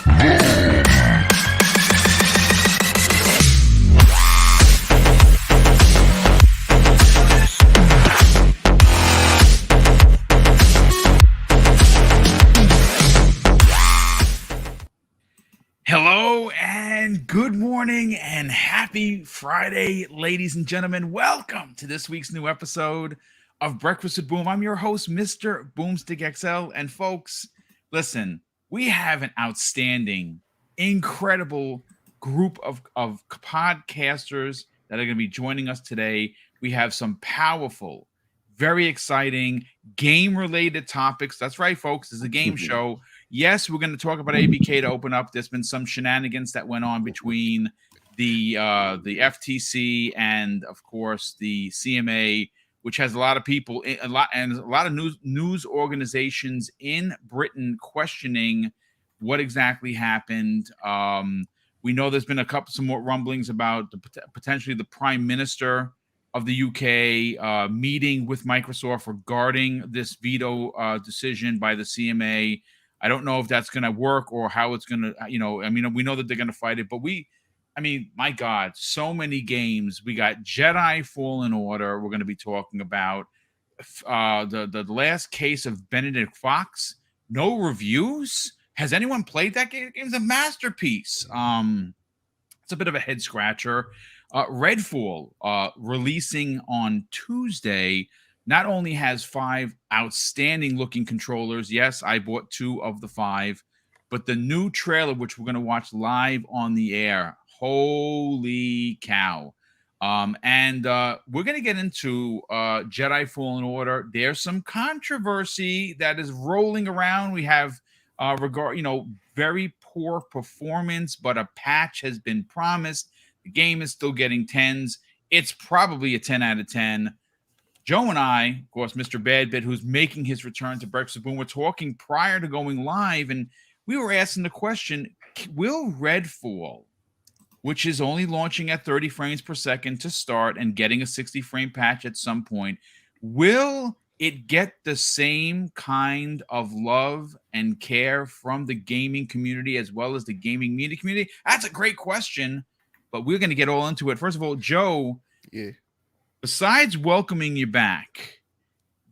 Hello and good morning and happy Friday, ladies and gentlemen. Welcome to this week's new episode of Breakfast with Boom. I'm your host, Mr. BoomStick XL. And folks, listen, we have an outstanding, incredible group of podcasters that are going to be joining us today. We have some powerful, very exciting game-related topics. That's right, folks. This is a game show. Yes, we're going to talk about ABK to open up. There's been some shenanigans that went on between the FTC and, of course, the CMA, which has a lot of people, a lot of news organizations in Britain questioning what exactly happened. We know there's been some more rumblings about potentially the Prime Minister of the UK meeting with Microsoft regarding this veto decision by the CMA. I don't know if that's going to work or how it's going to, we know that they're going to fight it, but my God, so many games. We got Jedi Fallen Order we're going to be talking about. The last case of Benedict Fox. No reviews. Has anyone played that game? It's a masterpiece. It's a bit of a head scratcher. Redfall, releasing on Tuesday, not only has 5 outstanding looking controllers. Yes, I bought 2 of the 5, but the new trailer, which we're going to watch live on the air, holy cow. And we're going to get into Jedi Fallen Order. There's some controversy that is rolling around. We have very poor performance, but a patch has been promised. The game is still getting 10s. It's probably a 10 out of 10. Joe and I, of course, Mr. Badbit, who's making his return to Breakfast with Boom, we're talking prior to going live, and we were asking the question, will Redfall, which is only launching at 30 frames per second to start and getting a 60-frame patch at some point, will it get the same kind of love and care from the gaming community as well as the gaming media community? That's a great question, but we're going to get all into it. First of all, Joe, besides welcoming you back,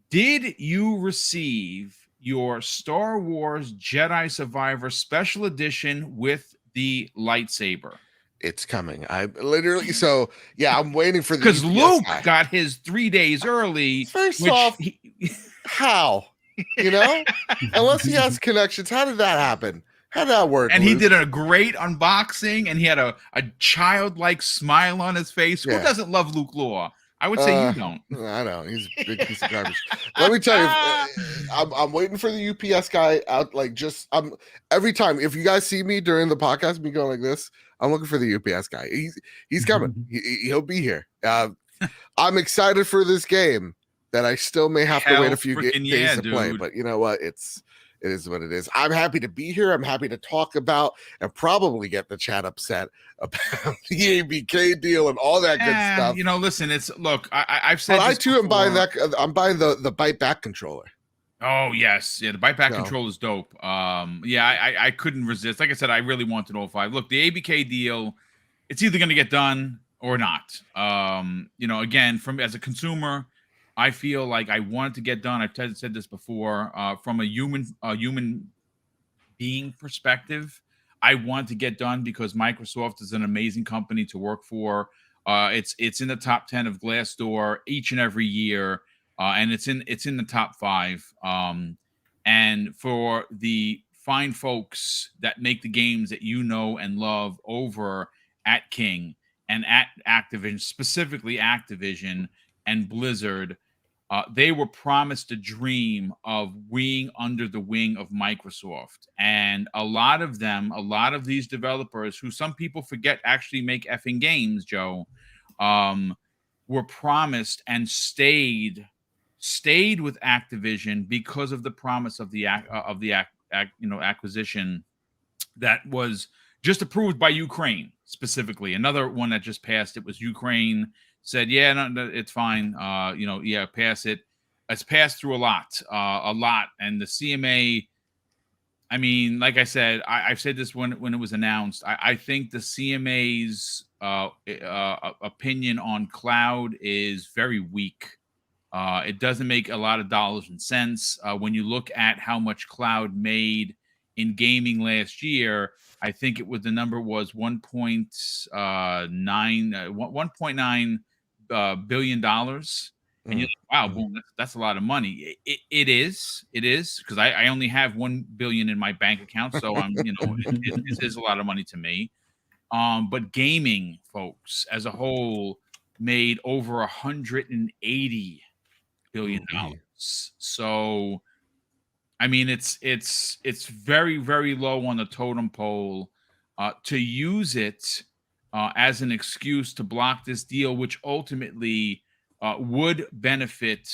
did you receive your Star Wars Jedi Survivor Special Edition with the lightsaber? It's coming. I'm waiting for the because Luke got his 3 days early. First off, how? Unless he has connections, how did that happen? How did that work? And Luke? He did a great unboxing, and he had a childlike smile on his face. Yeah. Who doesn't love Luke Law? I would say you don't. I know. He's a big piece of garbage. Let me tell you, I'm waiting for the UPS guy out. Every time, if you guys see me during the podcast, me going like this, I'm looking for the UPS guy. He's coming. He'll be here. I'm excited for this game that I still may have to wait a few days to play. But you know what? It is what it is. I'm happy to be here. I'm happy to talk about and probably get the chat upset about the ABK deal and all that good stuff. Listen, I've said. But I too am buying that. I'm buying the bite back controller. Oh yes, the bite back controller is dope. I couldn't resist. Like I said, I really wanted all 5. Look, the ABK deal, it's either going to get done or not. Again, as a consumer, I feel like I want it to get done. I've said this before. From a human being perspective, I want to get done because Microsoft is an amazing company to work for. It's in the top 10 of Glassdoor each and every year, and it's in the top 5. And for the fine folks that make the games that you know and love over at King and at Activision, specifically Activision and Blizzard, they were promised a dream of being under the wing of Microsoft. And a lot of these developers, who some people forget actually make effing games, Joe, were promised and stayed with Activision because of the promise of the acquisition that was just approved by Ukraine specifically. Another one that just passed, it was Ukraine said, yeah, no, it's fine. Pass it. It's passed through a lot. And the CMA, I mean, like I said, I've said this when it was announced. I think the CMA's opinion on cloud is very weak. It doesn't make a lot of dollars and cents. When you look at how much cloud made in gaming last year, I think the number was 1.9 billion dollars. And you're like, wow, boom, that's a lot of money. It is because I only have 1 billion in my bank account, so it is a lot of money to me. But gaming, folks, as a whole, made over 180 billion dollars. So, I mean, it's very, very low on the totem pole. To use it as an excuse to block this deal, which ultimately would benefit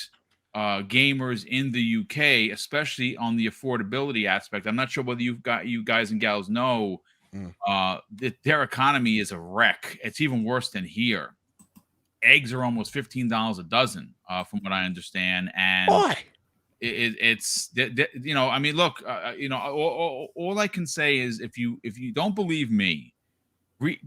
gamers in the UK, especially on the affordability aspect. I'm not sure whether you guys and gals know that their economy is a wreck. It's even worse than here. Eggs are almost $15 a dozen, from what I understand, and Boy. it's I mean, look, all I can say is if you don't believe me,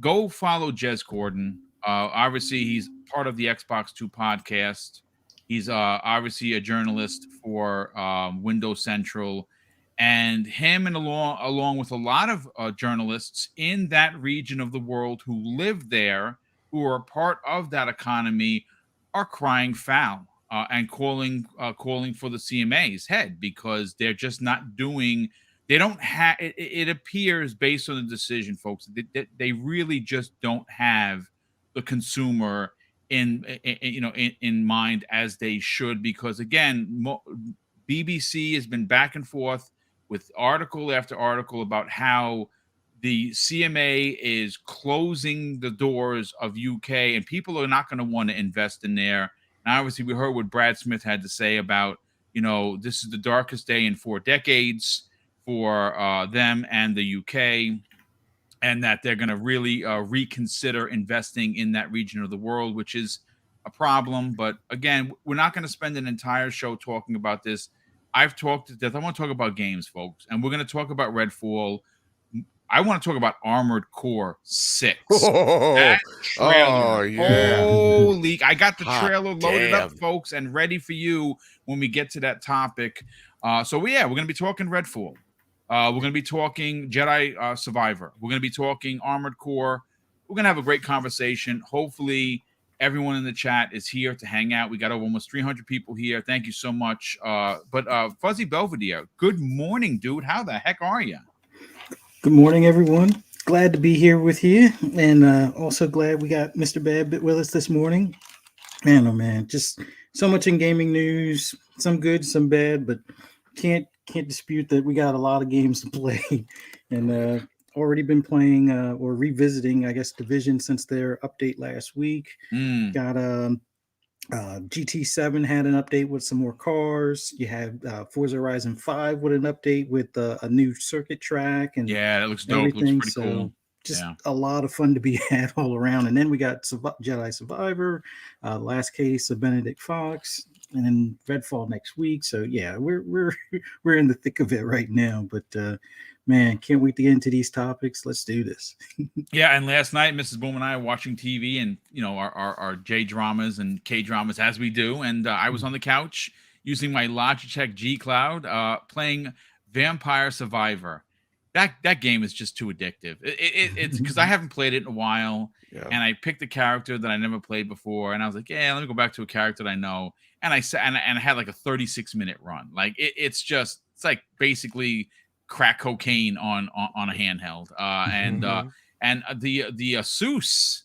go follow Jez Corden. Obviously, he's part of the Xbox 2 podcast. He's obviously a journalist for Windows Central, and him and along with a lot of journalists in that region of the world who live there, who are a part of that economy, are crying foul and calling for the CMA's head, because they're just not doing. They don't have. It appears, based on the decision, folks, that they really just don't have the consumer in mind as they should. Because again, BBC has been back and forth with article after article about how the CMA is closing the doors of UK, and people are not going to want to invest in there. And obviously, we heard what Brad Smith had to say about, this is the darkest day in 4 decades for them and the UK, and that they're going to really reconsider investing in that region of the world, which is a problem. But again, we're not going to spend an entire show talking about this. I've talked to death. I want to talk about games, folks, and we're going to talk about Redfall. I want to talk about Armored Core 6. That trailer. Yeah. Holy, I got the trailer loaded up, damn. folks, and ready for you when we get to that topic. We're going to be talking Redfall. We're going to be talking Jedi Survivor. We're going to be talking Armored Core. We're going to have a great conversation. Hopefully, everyone in the chat is here to hang out. We got over almost 300 people here. Thank you so much. But Fuzzy Belvedere, good morning, dude. How the heck are you? Good morning, everyone. Glad to be here with you, and also glad we got Mr. Babbitt with us this morning. Man, oh man, just so much in gaming news. Some good, some bad, but can't dispute that we got a lot of games to play, and already been playing or revisiting, I guess, Division since their update last week. Got GT7 had an update with some more cars. You had Forza Horizon 5 with an update with a new circuit track, and that looks dope. Looks pretty cool. Just a lot of fun to be had all around. And then we got Jedi Survivor, Last Case of Benedict Fox, and then Redfall next week. So yeah, we're in the thick of it right now. But man, can't wait to get into these topics. Let's do this. Yeah, and last night, Mrs. Boom and I were watching TV, and our J dramas and K dramas as we do. And I was on the couch using my Logitech G Cloud, playing Vampire Survivor. That game is just too addictive. It's because I haven't played it in a while, and I picked a character that I never played before, and I was like, let me go back to a character that I know. And I had like a 36-minute run. Like it's like basically crack cocaine on a handheld. And the Asus,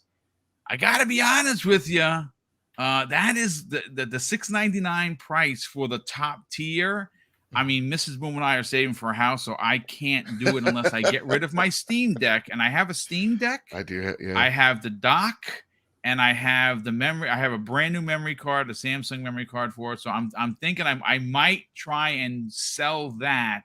I gotta be honest with you, that is the $699 price for the top tier. I mean, Mrs. Boom and I are saving for a house, so I can't do it unless I get rid of my Steam Deck. And I have a Steam Deck. I do. Yeah. I have the dock, and I have the memory. I have a brand new memory card, a Samsung memory card for it. So I'm thinking I might try and sell that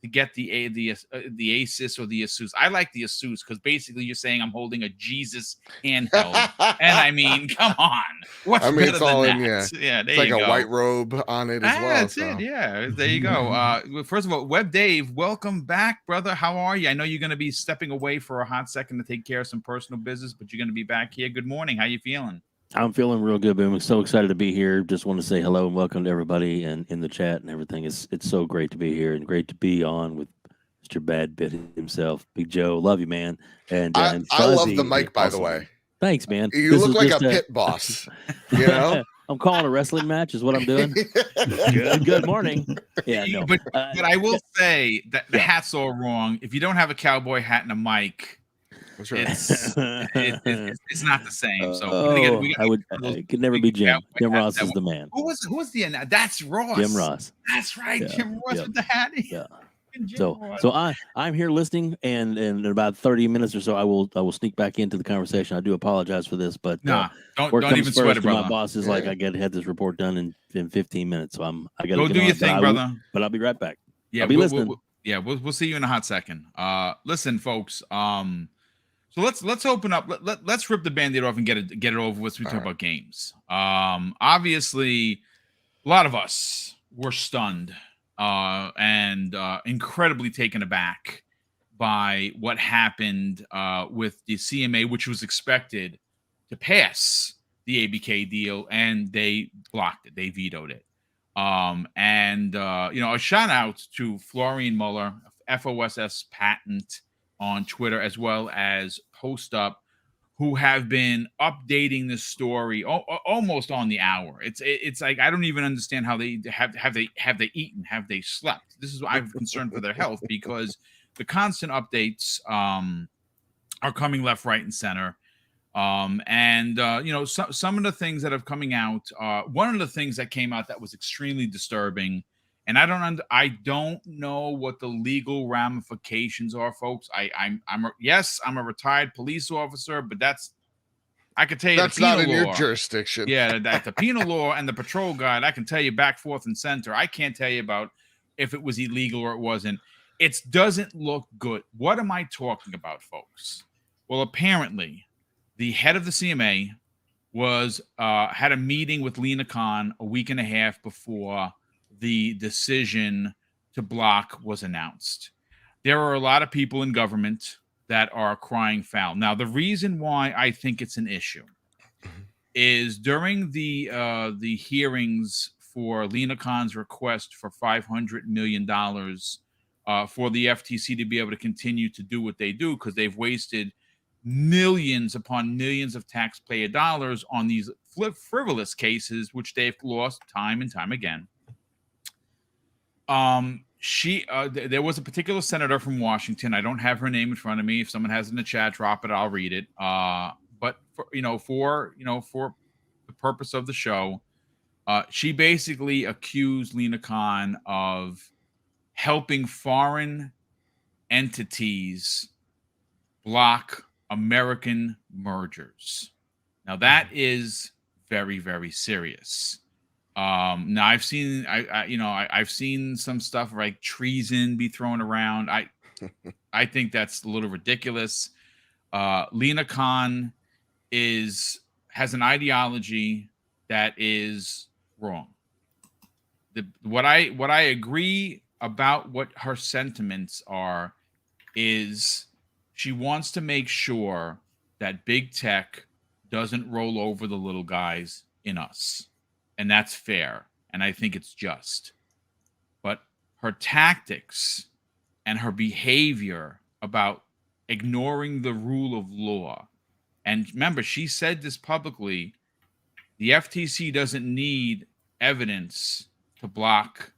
to get the Asus or the Asus. I like the Asus because basically you're saying I'm holding a Jesus handheld, and I mean, come on, what's better it's all than in, that? Yeah, there it's like you a go. white robe on it as well. That's it. Yeah, there you go. First of all, Web Dave, welcome back, brother. How are you? I know you're going to be stepping away for a hot second to take care of some personal business, but you're going to be back here. Good morning. How you feeling? I'm feeling real good, Boom. I'm so excited to be here. Just want to say hello and welcome to everybody and in the chat and everything. It's so great to be here and great to be on with Mr. Bad Bit himself, Big Joe. Love you, man. And I love the mic, by the way. Thanks, man. You look like a pit boss. You know, I'm calling a wrestling match is what I'm doing. Good morning. Yeah, no. But I will say that the hat's all wrong. If you don't have a cowboy hat and a mic, that's right. it's not the same. So it could never be Jim. Jim Ross is the man. Who was the? That's Ross. Jim Ross. That's right. Yeah, Jim Ross with the hat. Yeah. So I'm here listening, and in about 30 minutes or so, I will sneak back into the conversation. I do apologize for this, but don't even sweat it, brother. My boss is like, I got to have this report done in 15 minutes, so I got to go do your thing, brother. But I'll be right back. Yeah, I'll be listening. We'll see you in a hot second. Listen, folks. So let's open up. Let's rip the Band-Aid off and get it over with. We talk about games. Obviously, a lot of us were stunned and incredibly taken aback by what happened with the CMA, which was expected to pass the ABK deal, and they blocked it. They vetoed it. A shout out to Florian Muller, FOSS patent on Twitter, as well as Post Up, who have been updating this story almost on the hour. It's like I don't even understand how they have they eaten, have they slept. This is why I'm concerned for their health, because the constant updates are coming left, right, and center. Some of the things that are coming out. One of the things that came out that was extremely disturbing. And I don't know what the legal ramifications are, folks. I'm a retired police officer, but I could tell you that's not in your jurisdiction. Yeah, the penal law and the patrol guide, I can tell you back, forth, and center. I can't tell you about if it was illegal or it wasn't. It doesn't look good. What am I talking about, folks? Well, apparently, the head of the CMA had a meeting with Lena Khan a week and a half before the decision to block was announced. There are a lot of people in government that are crying foul. Now, the reason why I think it's an issue is during the hearings for Lena Khan's request for $500 million for the FTC to be able to continue to do what they do, because they've wasted millions upon millions of taxpayer dollars on these frivolous cases, which they've lost time and time again. There was a particular senator from Washington. I don't have her name in front of me. If someone has it in the chat, drop it. I'll read it. But for the purpose of the show, she basically accused Lena Khan of helping foreign entities block American mergers. Now that is very, very serious. Now I've seen I've seen some stuff like treason be thrown around. I think that's a little ridiculous. Lena Khan has an ideology that is wrong. What I agree about what her sentiments are is she wants to make sure that big tech doesn't roll over the little guys in us. And that's fair. And I think it's just. But her tactics and her behavior about ignoring the rule of law. And remember, she said this publicly. The FTC doesn't need evidence to block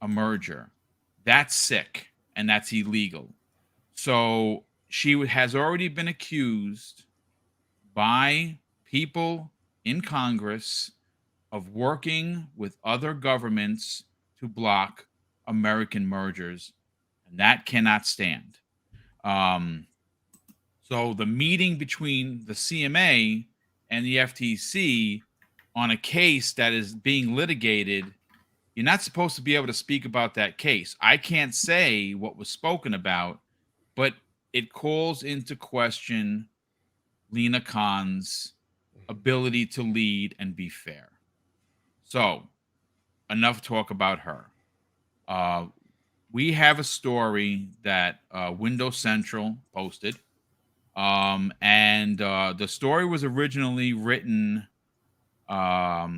a merger. That's sick and that's illegal. So she has already been accused by people in Congress of working with other governments to block American mergers, and that cannot stand. So the meeting between the CMA and the FTC on a case that is being litigated you're not supposed to be able to speak about that case. I can't say what was spoken about, but it calls into question Lena Khan's ability to lead and be fair. So, enough talk about her. We have a story that Windows Central posted. And the story was originally written by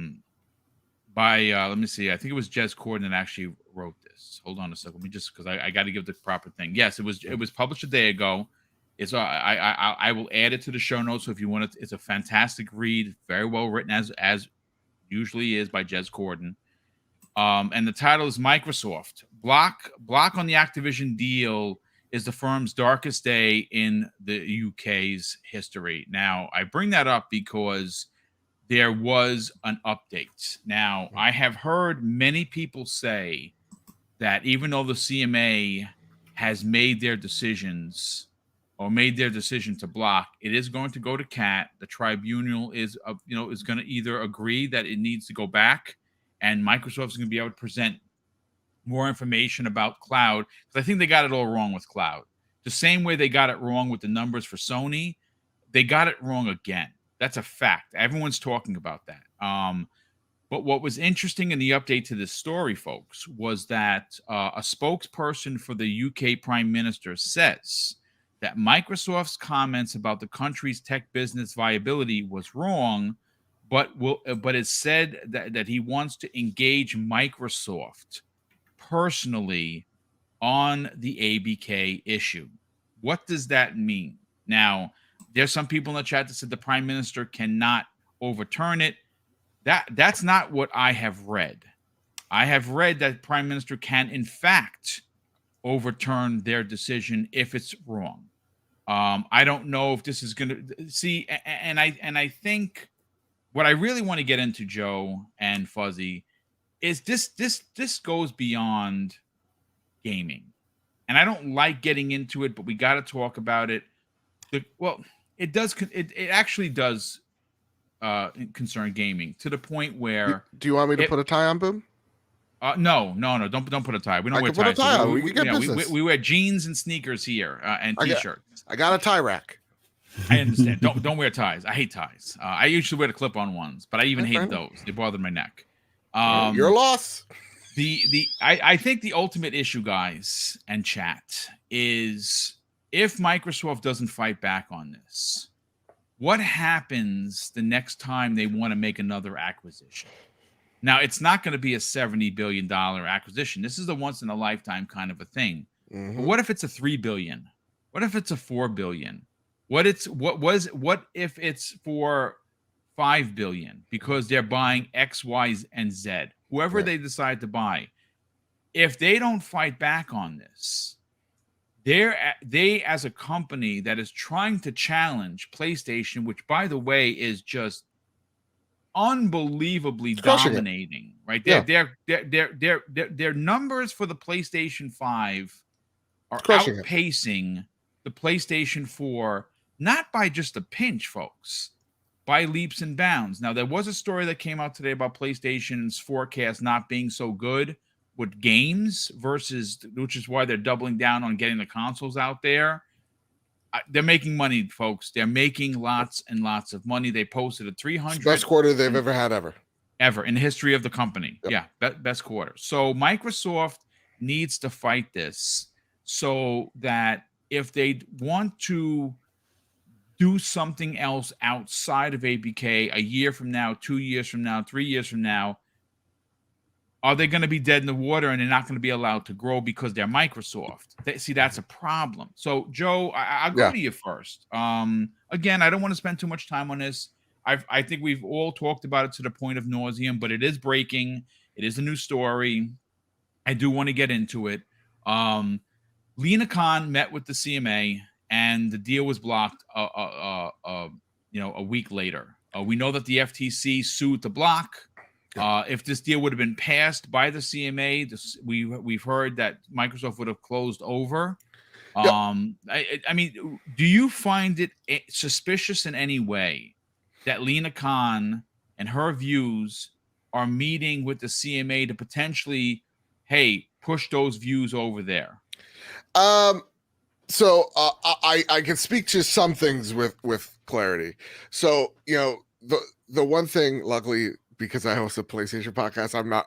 let me see, I think it was Jez Corden that actually wrote this. Hold on a second, let me just, because I got to give the proper thing. Yes, it was published a day ago. It's I will add it to the show notes, so if you want it, it's a fantastic read, very well written, as usually is, by Jez Corden. And the title is Microsoft block on the Activision deal is the firm's darkest day in the UK's history. Now, I bring that up because there was an update. Now, I have heard many people say that even though the CMA has made their decisions or made their decision to block, it is going to go to CAT. The tribunal is going to either agree that it needs to go back, and Microsoft is going to be able to present more information about cloud, because I think they got it all wrong with cloud. The same way they got it wrong with the numbers for Sony, they got it wrong again. That's a fact. Everyone's talking about that. But what was interesting in the update to this story, folks, was that a spokesperson for the UK Prime Minister says that Microsoft's comments about the country's tech business viability was wrong, but it said that he wants to engage Microsoft personally on the ABK issue. What does that mean? Now, there's some people in the chat that said the Prime Minister cannot overturn it. That's not what I have read. I have read that Prime Minister can, in fact, overturn their decision if it's wrong. I don't know if this is going to see, and I think what I really want to get into, Joe and Fuzzy, is this goes beyond gaming, and I don't like getting into it, but we got to talk about it. It does. It actually does concern gaming to the point where. Do you want me to put a tie on, Boom? No. Don't put a tie. We don't wear ties. Put a tie on. We can get business. We wear jeans and sneakers here and t-shirts. I got a tie rack. I understand. Don't wear ties. I hate ties. I usually wear the clip-on ones, but I even hate those. They bother my neck. Your loss. I think the ultimate issue, guys, and chat, is if Microsoft doesn't fight back on this, what happens the next time they want to make another acquisition? Now, it's not going to be a $70 billion acquisition. This is a once-in-a-lifetime kind of a thing. Mm-hmm. But what if it's a $3 billion? What if it's a $4 billion? What if it's for $5 billion because they're buying X, Y, and Z? Whoever they decide to buy, if they don't fight back on this, they as a company that is trying to challenge PlayStation, which by the way is just unbelievably dominating, right? Their numbers for the PlayStation 5 are outpacing the PlayStation 4, not by just a pinch, folks, by leaps and bounds. Now, there was a story that came out today about PlayStation's forecast not being so good with games which is why they're doubling down on getting the consoles out there. They're making money, folks. They're making lots and lots of money. They posted a 300 best quarter they've ever had ever in the history of the company. Yep. Yeah, best quarter. So Microsoft needs to fight this so that if they want to do something else outside of ABK a year from now, 2 years from now, 3 years from now, are they going to be dead in the water and they're not going to be allowed to grow because they're Microsoft? See, that's a problem. So, Joe, I'll go to you first. Again, I don't want to spend too much time on this. I think we've all talked about it to the point of nauseum, but it is breaking. It is a new story. I do want to get into it. Lena Khan met with the CMA, and the deal was blocked. A week later, we know that the FTC sued to block. If this deal would have been passed by the CMA, we've heard that Microsoft would have closed over. I mean, do you find it suspicious in any way that Lena Khan and her views are meeting with the CMA to potentially, hey, push those views over there? So I can speak to some things with clarity. So the one thing, luckily, because I host a PlayStation podcast, I'm not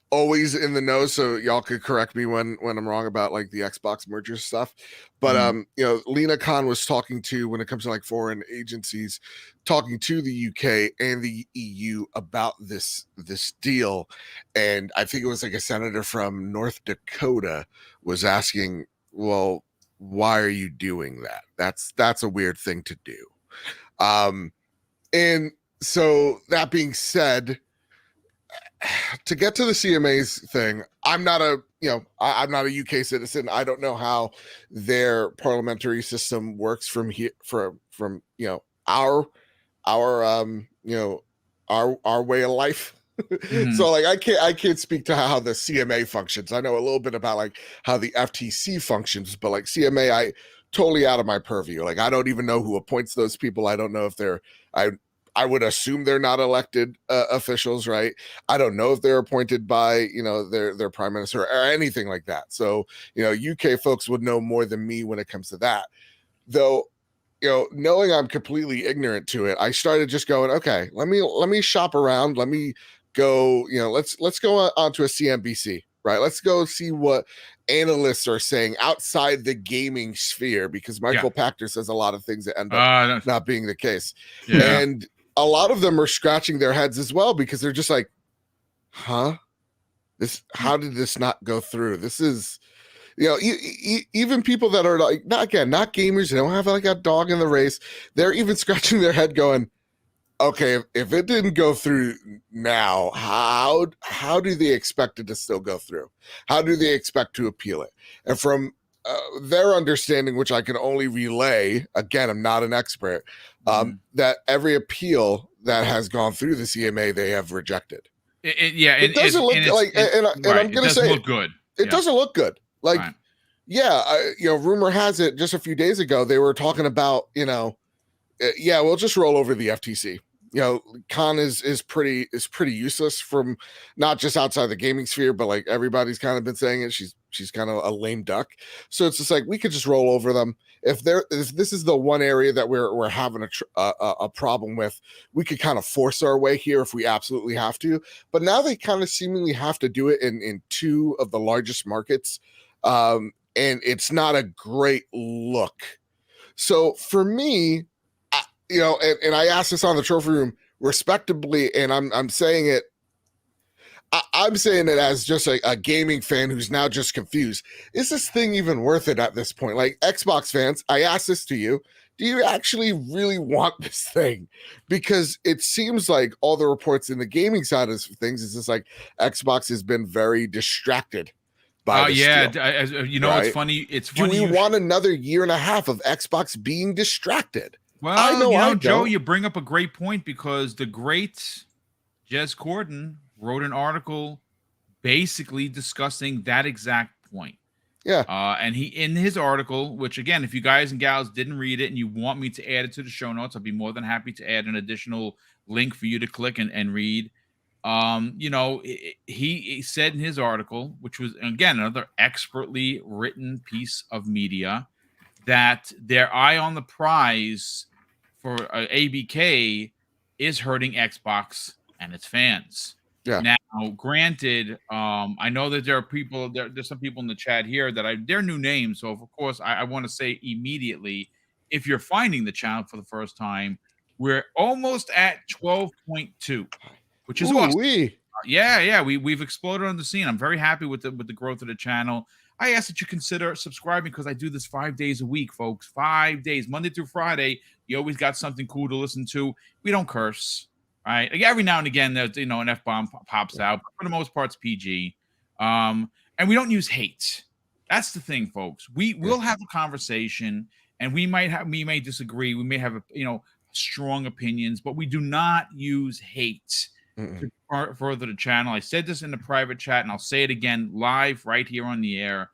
always in the know, so y'all could correct me when I'm wrong about like the Xbox merger stuff. But Lena Khan was talking to, when it comes to like foreign agencies, talking to the UK and the EU about this deal, and I think it was like a senator from North Dakota was asking, well, why are you doing that? That's a weird thing to do. And so that being said, to get to the CMA's thing, I'm not a UK citizen. I don't know how their parliamentary system works from here, from our way of life. So like I can't speak to how the CMA functions. I know a little bit about like how the FTC functions, but like CMA, I totally out of my purview. Like I don't even know who appoints those people. I don't know if they're I would assume they're not elected officials, right? I don't know if they're appointed by their prime minister or anything like that. So UK folks would know more than me when it comes to that. Though knowing I'm completely ignorant to it, I started just going, okay, let me shop around. Let me go, let's go onto a CNBC, right? Let's go see what analysts are saying outside the gaming sphere, because Michael Pachter says a lot of things that end up not being the case. Yeah. And a lot of them are scratching their heads as well, because they're just like, how did this not go through? This is, even people that are like, not gamers, they don't have like a dog in the race. They're even scratching their head going, okay, if it didn't go through now, how do they expect it to still go through? How do they expect to appeal it? And from their understanding, which I can only relay, again, I'm not an expert, that every appeal that has gone through the CMA, they have rejected. It doesn't look like, and I'm going to say, look good. It doesn't look good. Like, rumor has it just a few days ago, they were talking about, we'll just roll over the FTC. Khan is pretty useless, from not just outside the gaming sphere, but like everybody's kind of been saying it. She's kind of a lame duck. So it's just like, we could just roll over them. If this is the one area that we're having a problem with, we could kind of force our way here if we absolutely have to. But now they kind of seemingly have to do it in two of the largest markets, and it's not a great look. So for me, and I asked this on the trophy room respectably, and I'm saying it. I'm saying it as just a gaming fan who's now just confused. Is this thing even worth it at this point? Like, Xbox fans, I ask this to you. Do you actually really want this thing? Because it seems like all the reports in the gaming side of things is just like Xbox has been very distracted by this deal. Right? It's funny. Do we want another year and a half of Xbox being distracted? Well, I know, Joe, you bring up a great point, because the great Jez Corden wrote an article basically discussing that exact point. Yeah. And he, in his article, which again, if you guys and gals didn't read it and you want me to add it to the show notes, I'll be more than happy to add an additional link for you to click and read. He said in his article, which was, again, another expertly written piece of media, that their eye on the prize for ABK is hurting Xbox and its fans. Yeah. Now, granted, I know that there are people, there's some people in the chat here that they're new names. So, of course, I want to say immediately, if you're finding the channel for the first time, we're almost at 12.2, which is awesome. We've exploded on the scene. I'm very happy with the growth of the channel. I ask that you consider subscribing, because I do this 5 days a week, folks. 5 days, Monday through Friday. You always got something cool to listen to. We don't curse, right? Like, every now and again, there's an F-bomb pops out, but for the most part, it's PG. And we don't use hate. That's the thing, folks. We'll have a conversation, and we may disagree. We may have strong opinions, but we do not use hate to further the channel. I said this in the private chat, and I'll say it again live right here on the air.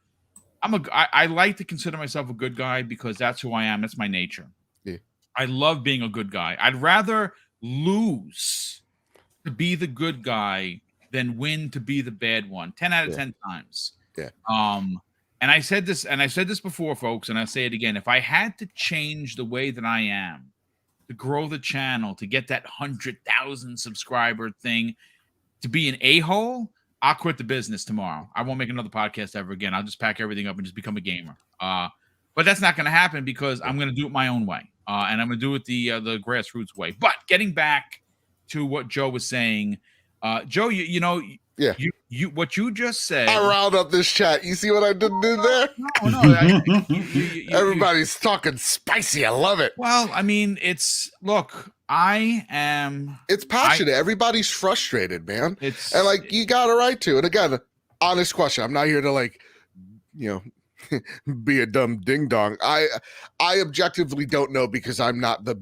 I like to consider myself a good guy, because that's who I am. That's my nature. Yeah. I love being a good guy. I'd rather lose to be the good guy than win to be the bad one 10 out of 10 times. Yeah. And I said this before, folks, and I'll say it again. If I had to change the way that I am to grow the channel, to get that 100,000 subscriber thing, to be an a-hole, I'll quit the business tomorrow. I won't make another podcast ever again. I'll just pack everything up and just become a gamer. But that's not going to happen because I'm going to do it my own way, and I'm going to do it the grassroots way. But getting back to what Joe was saying, Joe, you know, yeah, you what you just said. I riled up this chat. You see what I did there? No. Everybody's talking spicy. I love it. Well, I mean, it's passionate. Everybody's frustrated, man. And like you got a right to. And again, honest question. I'm not here to be a dumb ding dong. I objectively don't know because I'm not the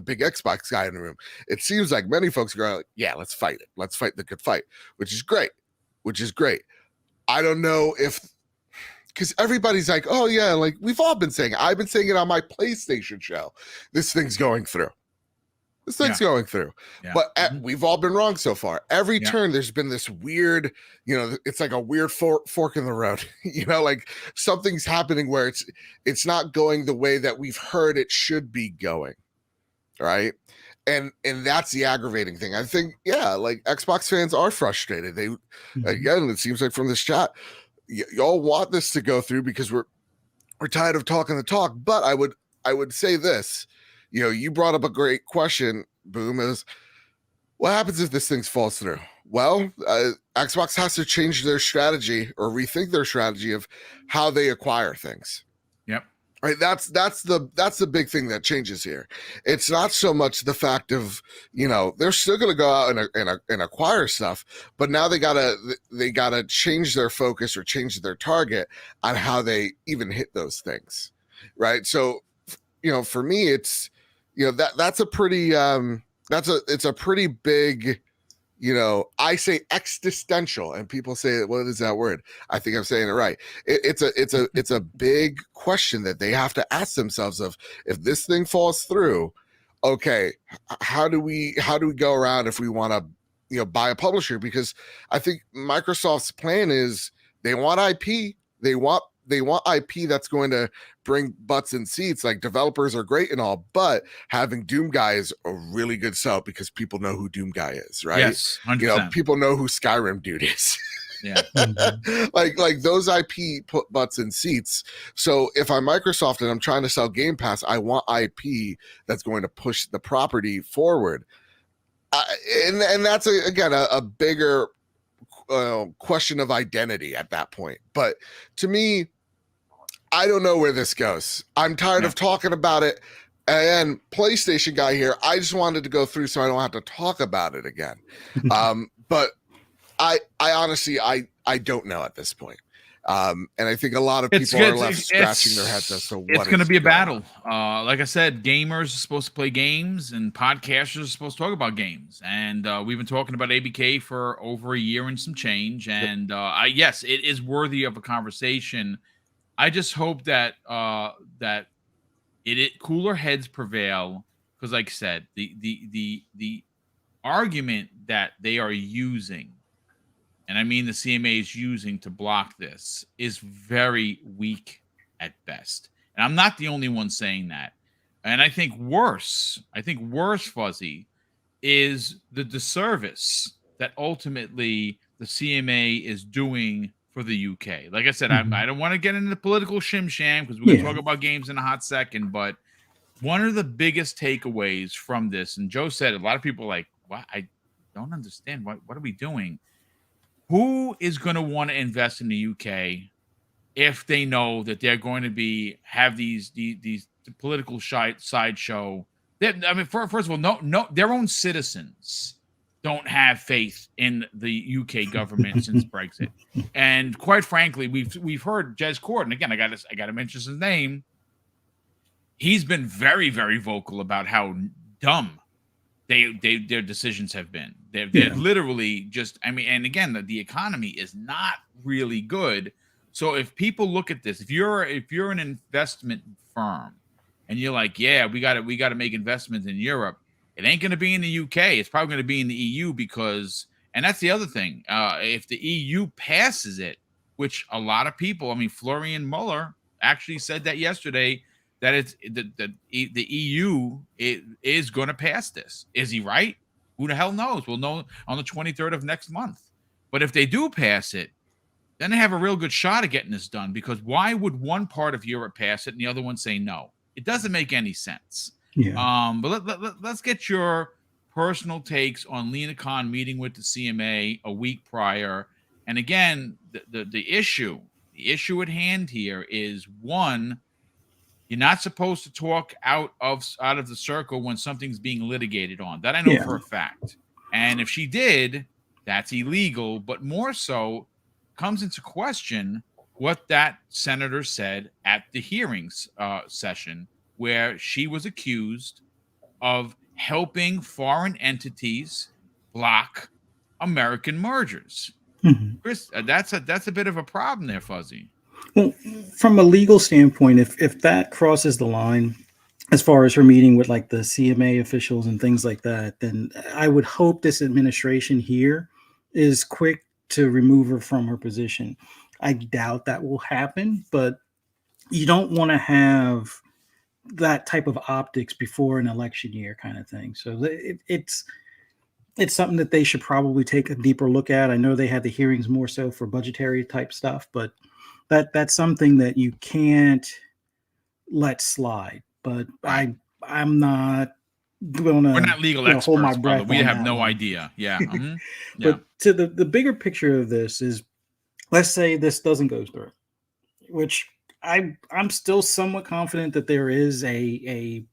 big Xbox guy in the room. It seems like many folks are like, yeah, let's fight it. Let's fight the good fight, which is great. I don't know because everybody's like, oh yeah, like we've all been saying. I've been saying it on my PlayStation show. This thing's going through. Yeah. But we've all been wrong so far. Every turn, there's been this weird, it's like a weird fork in the road. Like something's happening where it's not going the way that we've heard it should be going, right? And that's the aggravating thing. I think, like Xbox fans are frustrated. They again, it seems like from this chat, y'all want this to go through because we're tired of talking the talk. But I would say this. You brought up a great question, Boom, is what happens if this thing falls through? Well, Xbox has to change their strategy or rethink their strategy of how they acquire things. Yep. Right. That's the big thing that changes here. It's not so much the fact of, they're still going to go out and acquire stuff, but now they gotta change their focus or change their target on how they even hit those things. Right. So, for me, it's, that's a pretty, it's a pretty big, I say existential, and people say, what is that word? I think I'm saying it right. It's a big question that they have to ask themselves of, if this thing falls through, okay, how do we go around if we want to, buy a publisher? Because I think Microsoft's plan is they want IP, they want IP that's going to bring butts and seats. Like developers are great and all, but having Doom Guy is a really good sell because people know who Doom Guy is, right? Yes, 100%. People know who Skyrim dude is. Yeah. like those IP put butts in seats. So if I'm Microsoft and I'm trying to sell Game Pass, I want IP that's going to push the property forward. And that's a bigger question of identity at that point. But to me, I don't know where this goes. I'm tired of talking about it. And PlayStation guy here, I just wanted to go through so I don't have to talk about it again. But I honestly, I don't know at this point. And I think a lot of people are left scratching their heads as to what it's going to be a battle. Like I said, gamers are supposed to play games and podcasters are supposed to talk about games. And we've been talking about ABK for over a year and some change. And yes, it is worthy of a conversation. I just hope that cooler heads prevail, because like I said, the argument that they are using, and I mean the CMA is using to block this, is very weak at best. And I'm not the only one saying that. And I think worse, Fuzzy, is the disservice that ultimately the CMA is doing for the UK. Like I said, I don't want to get into the political shim-sham because we're going to talk about games in a hot second, but one of the biggest takeaways from this, and Joe said, a lot of people are like, what? I don't understand. What are we doing? Who is going to want to invest in the UK if they know that they're going to have these political sideshow? I mean, first of all, no, their own citizens don't have faith in the UK government since Brexit, and quite frankly, we've heard Jez Corden again. I got to mention his name. He's been very, very vocal about how dumb their decisions have been. They're literally just, I mean, and again, the economy is not really good. So if people look at this, if you're an investment firm and you're like, yeah, we got to make investments in Europe, It ain't going to be in the UK. It's probably going to be in the EU because, and that's the other thing. If the EU passes it, which a lot of people, I mean, Florian Muller actually said that yesterday, that it's the EU is going to pass this. Is he right? Who the hell knows? We'll know on the 23rd of next month. But if they do pass it, then they have a real good shot of getting this done, because why would one part of Europe pass it and the other one say no? It doesn't make any sense. Yeah. But let's get your personal takes on Lena Khan meeting with the CMA a week prior. And again, the issue at hand here is, one, you're not supposed to talk out of the circle when something's being litigated on. That I know for a fact. And if she did, that's illegal. But more so, comes into question what that senator said at the hearings session, where she was accused of helping foreign entities block American mergers. Mm-hmm. Chris, that's a bit of a problem there, Fuzzy. Well, from a legal standpoint, if that crosses the line, as far as her meeting with like the CMA officials and things like that, then I would hope this administration here is quick to remove her from her position. I doubt that will happen, but you don't want to have that type of optics before an election year kind of thing. So it's something that they should probably take a deeper look at. I know they had the hearings more so for budgetary type stuff, but that's something that you can't let slide. But I'm not gonna. We're not legal experts, hold my breath. We have no idea. Yeah. Mm-hmm. But to the bigger picture of this is, let's say this doesn't go through, which I'm still somewhat confident that there is a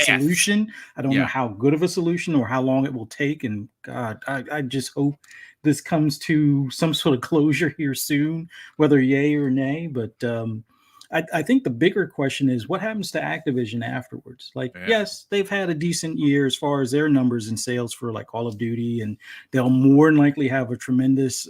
solution. I don't know how good of a solution or how long it will take. And God, I just hope this comes to some sort of closure here soon, whether yay or nay. But I think the bigger question is, what happens to Activision afterwards? Like, yes, they've had a decent year as far as their numbers and sales for like Call of Duty, and they'll more than likely have a tremendous,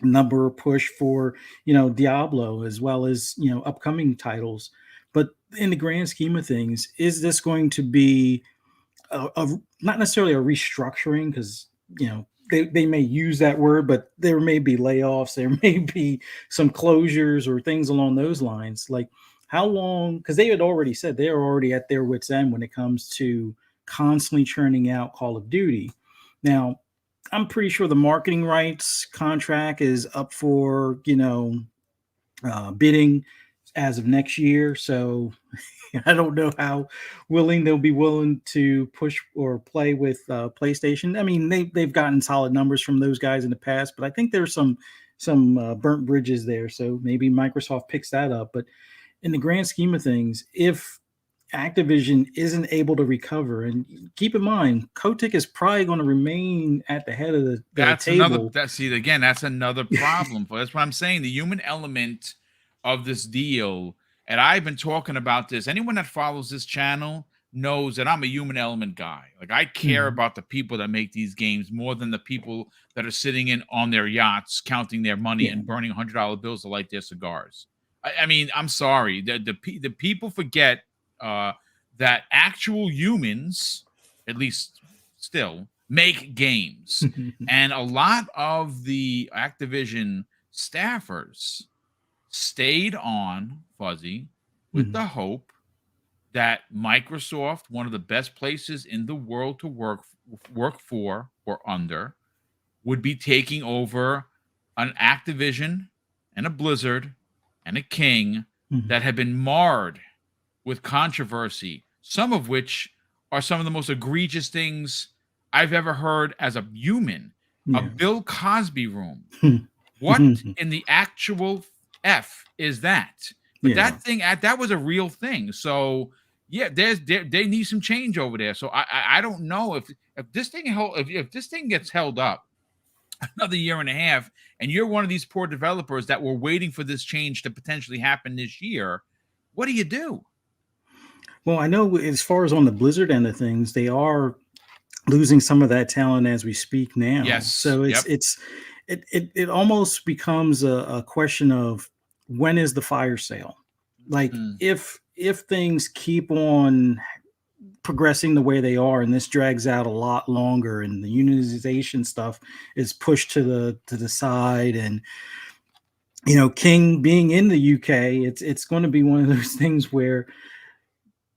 number push for, Diablo, as well as, upcoming titles. But in the grand scheme of things, is this going to be not necessarily a restructuring? Because, they may use that word, but there may be layoffs, there may be some closures or things along those lines. Like, how long? Because they had already said they're already at their wits' end when it comes to constantly churning out Call of Duty. Now, I'm pretty sure the marketing rights contract is up for, bidding as of next year. So I don't know how willing they'll be willing to push or play with PlayStation. I mean, they've gotten solid numbers from those guys in the past, but I think there's some burnt bridges there. So maybe Microsoft picks that up. But in the grand scheme of things, if Activision isn't able to recover, and keep in mind, Kotick is probably going to remain at the head of the table. That's another problem. That's what I'm saying. The human element of this deal, and I've been talking about this. Anyone that follows this channel knows that I'm a human element guy. Like, I care about the people that make these games more than the people that are sitting on their yachts, counting their money and burning $100 bills to light their cigars. I mean, I'm sorry. The people forget that actual humans, at least still, make games. And a lot of the Activision staffers stayed on, Fuzzy, with the hope that Microsoft, one of the best places in the world to work for or under, would be taking over an Activision and a Blizzard and a King that had been marred with controversy, some of which are some of the most egregious things I've ever heard as a human. A Bill Cosby room. What in the actual F is that? But that was a real thing. So they need some change over there. So I don't know if this thing gets held up another year and a half, and you're one of these poor developers that were waiting for this change to potentially happen this year. What do you do? Well, I know as far as on the Blizzard end of things, they are losing some of that talent as we speak now. Yes. So it almost becomes a question of, when is the fire sale? Like, if things keep on progressing the way they are, and this drags out a lot longer, and the unionization stuff is pushed to the side, and King being in the UK, it's going to be one of those things where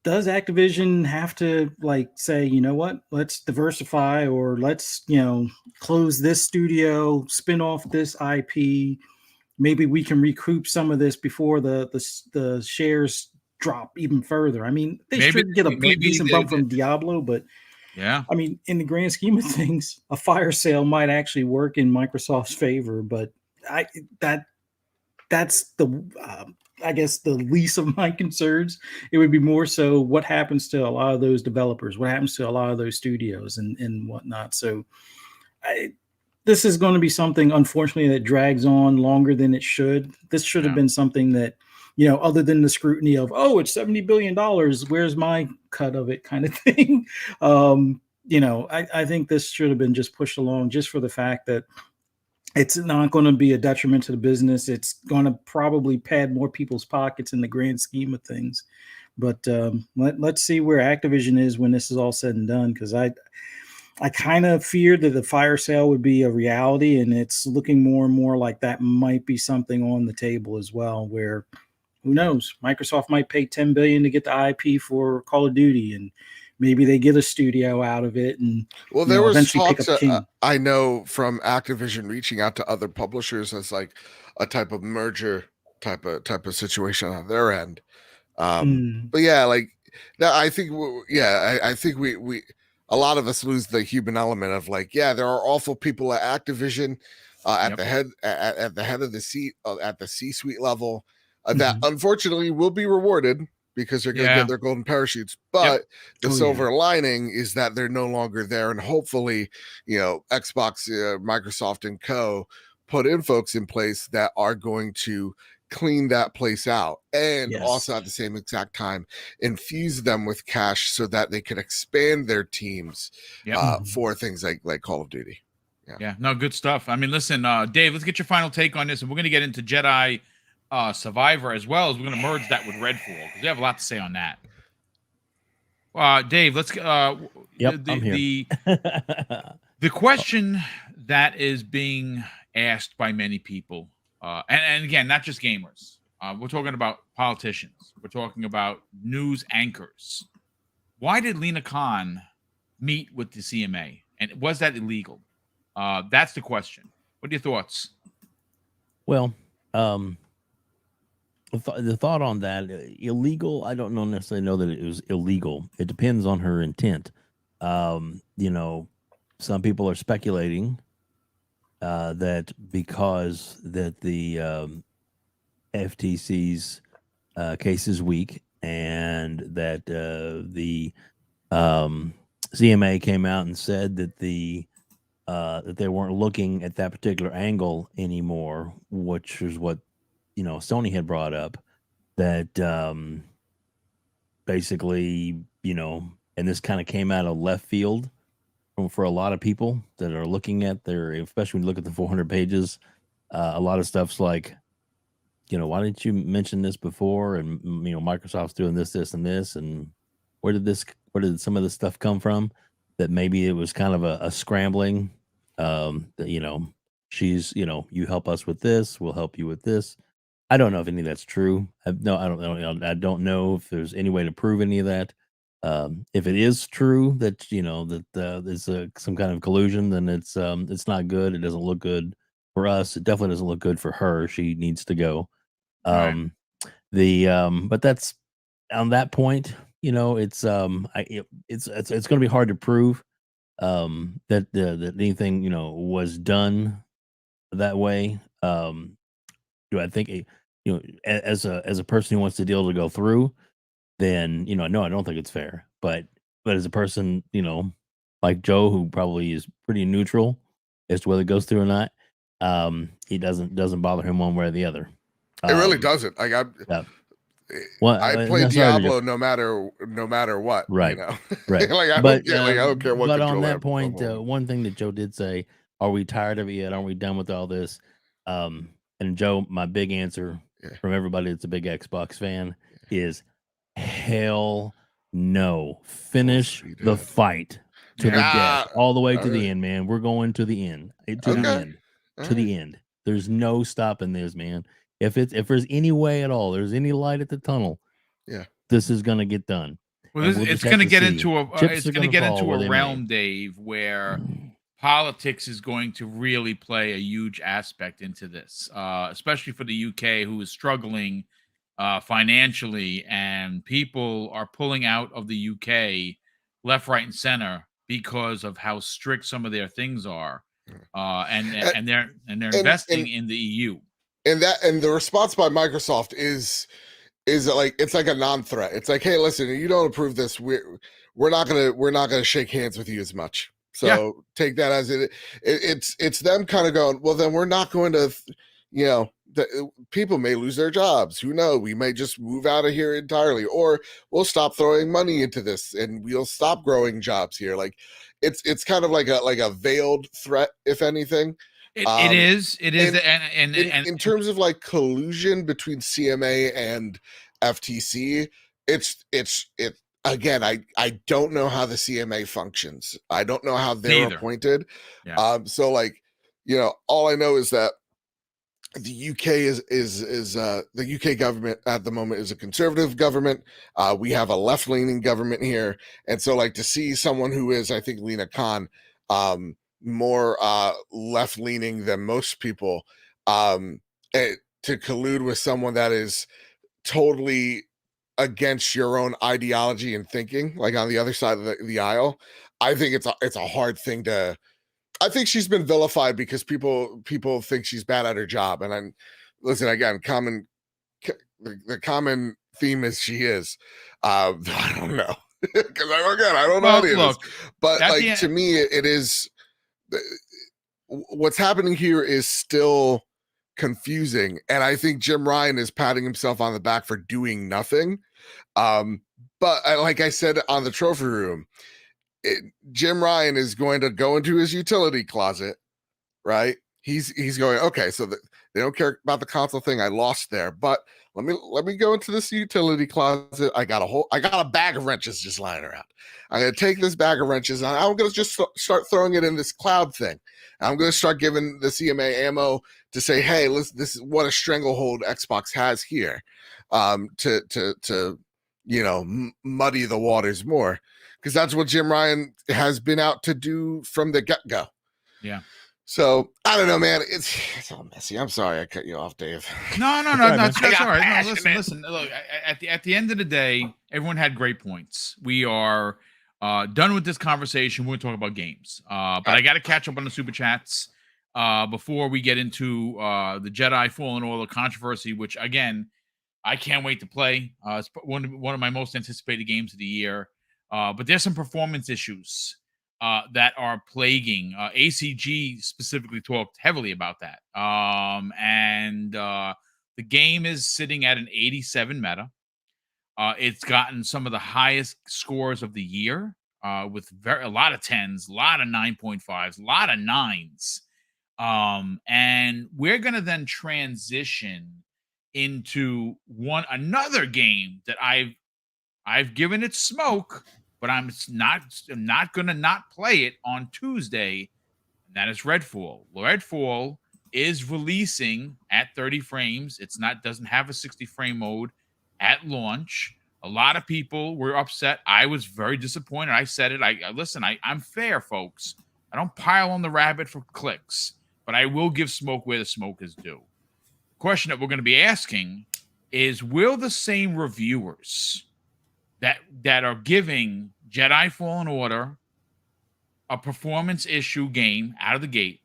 does Activision have to say, you know what, let's diversify, or let's close this studio, spin off this IP. Maybe we can recoup some of this before the shares drop even further. I mean, they should get a decent bump from Diablo, but yeah, I mean, in the grand scheme of things, a fire sale might actually work in Microsoft's favor. But that's the I guess the least of my concerns. It would be more so what happens to a lot of those developers, what happens to a lot of those studios and whatnot. So this is going to be something, unfortunately, that drags on longer than it should. This should have been something that, other than the scrutiny of, oh, it's $70 billion, where's my cut of it kind of thing. I think this should have been just pushed along just for the fact that it's not going to be a detriment to the business. It's going to probably pad more people's pockets in the grand scheme of things. But let's see where Activision is when this is all said and done, because I kind of feared that the fire sale would be a reality, and it's looking more and more like that might be something on the table as well, where who knows, Microsoft might pay $10 billion to get the IP for Call of Duty, and maybe they get a studio out of it, and there was eventually talks, pick up King. I know, from Activision reaching out to other publishers as like a type of merger type of situation on their end. But yeah, I think I think we a lot of us lose the human element of there are awful people at Activision, at the head of the seat, at the C-suite level, that unfortunately will be rewarded because they're going to get their golden parachutes. But the silver lining is that they're no longer there, and hopefully, Xbox, Microsoft, and co. put in folks in place that are going to clean that place out, and also at the same exact time infuse them with cash so that they can expand their teams for things like Call of Duty. No, good stuff. I mean, listen, Dave, let's get your final take on this, and we're going to get into Jedi Survivor, as well as we're going to merge that with Redfall, because we have a lot to say on that. Dave, let's I'm here. The question that is being asked by many people, and again, not just gamers, we're talking about politicians, we're talking about news anchors. Why did Lena Khan meet with the CMA, and was that illegal? That's the question. What are your thoughts? Well, the thought on that, illegal, I don't necessarily know that it was illegal. It depends on her intent. Some people are speculating that because that the FTC's case is weak, and that the CMA came out and said that that they weren't looking at that particular angle anymore, which is what Sony had brought up, that basically, and this kind of came out of left field for a lot of people that are looking at especially when you look at the 400 pages, a lot of stuff's like, why didn't you mention this before? And, Microsoft's doing this, and this, and where did some of this stuff come from? That maybe it was kind of a scrambling, that, she's, you help us with this, we'll help you with this. I don't know if any of that's true. I don't know if there's any way to prove any of that. If it is true that that there's some kind of collusion, then it's not good. It doesn't look good for us. It definitely doesn't look good for her. She needs to go. Right. But that's on that point. It's going to be hard to prove that anything was done that way. Do I think as a person who wants the deal to go through, then no, I don't think it's fair. But as a person, like Joe, who probably is pretty neutral as to whether it goes through or not, he doesn't bother him one way or the other. It really doesn't. I play Diablo no matter what. Right. Right. I don't care what. But on that point, one thing that Joe did say, "Are we tired of it yet? Are we done with all this?" And Joe, my big answer from everybody that's a big Xbox fan is hell No. Finish We'll see, the dude. fight to the Yeah. death, all the way to All the right. end, man. We're going to the end. To the Okay. end. All To the end. There's no stopping this, man. If there's any way at all, there's any light at the tunnel, Yeah. this is gonna get done. Well, And we'll it's just have going to to get see. into a Chips it's are going to gonna get fall into where a they realm, may. Dave, where politics is going to really play a huge aspect into this, especially for the UK, who is struggling financially, and people are pulling out of the UK left, right, and center because of how strict some of their things are, and they're investing in the EU. And the response by Microsoft is like, it's like a non-threat. It's like, hey, listen, you don't approve this, we're not gonna shake hands with you as much. So take that as it's them kind of going, well, then we're not going to, people may lose their jobs. Who knows? We may just move out of here entirely, or we'll stop throwing money into this and we'll stop growing jobs here. Like it's kind of like a veiled threat, if anything. It is, and in terms of like collusion between CMA and FTC, it again, I don't know how the CMA functions. I don't know how they're Neither. appointed. Yeah. So like, all I know is that the UK is the UK government at the moment is a conservative government. We have a left-leaning government here, and so like to see someone who is, I think, Lena Khan, more left-leaning than most people, to collude with someone that is totally against your own ideology and thinking, like on the other side of the aisle. I think it's a hard thing to. I think she's been vilified because people think she's bad at her job. And I'm listen again. The common theme is she is. I don't know, because I don't know any of this. But like to me, it is. What's happening here is still confusing, and I think Jim Ryan is patting himself on the back for doing nothing. But like I said on the trophy room, Jim Ryan is going to go into his utility closet, right? He's going, okay, so they don't care about the console thing. I lost there, but let me go into this utility closet. I got a bag of wrenches just lying around. I'm gonna take this bag of wrenches and I'm gonna just start throwing it in this cloud thing. I'm gonna start giving the CMA ammo to say, hey, listen, this is what a stranglehold Xbox has here, to muddy the waters more, because that's what Jim Ryan has been out to do from the get-go. Yeah. So I don't know, man. It's all messy. I'm sorry I cut you off, Dave. No, that's all right. No, listen. Look, at the end of the day, everyone had great points. We are done with this conversation. We're talking about games, but I got to catch up on the super chats before we get into the Jedi Fallen Order controversy, which again, I can't wait to play. It's one of my most anticipated games of the year. But there's some performance issues that are plaguing. ACG specifically talked heavily about that. And the game is sitting at an 87 meta. It's gotten some of the highest scores of the year, with a lot of 10s, a lot of 9.5s, a lot of 9s. And we're going to then transition into another game that I've given it smoke, but I'm not going to not play it on Tuesday, and that is Redfall. Redfall is releasing at 30 frames. Doesn't have a 60 frame mode at launch. A lot of people were upset. I was very disappointed. I said it. I'm fair, folks. I don't pile on the rabbit for clicks, but I will give smoke where the smoke is due. The question that we're going to be asking is, will the same reviewers that are giving Jedi Fallen Order a performance issue game out of the gate,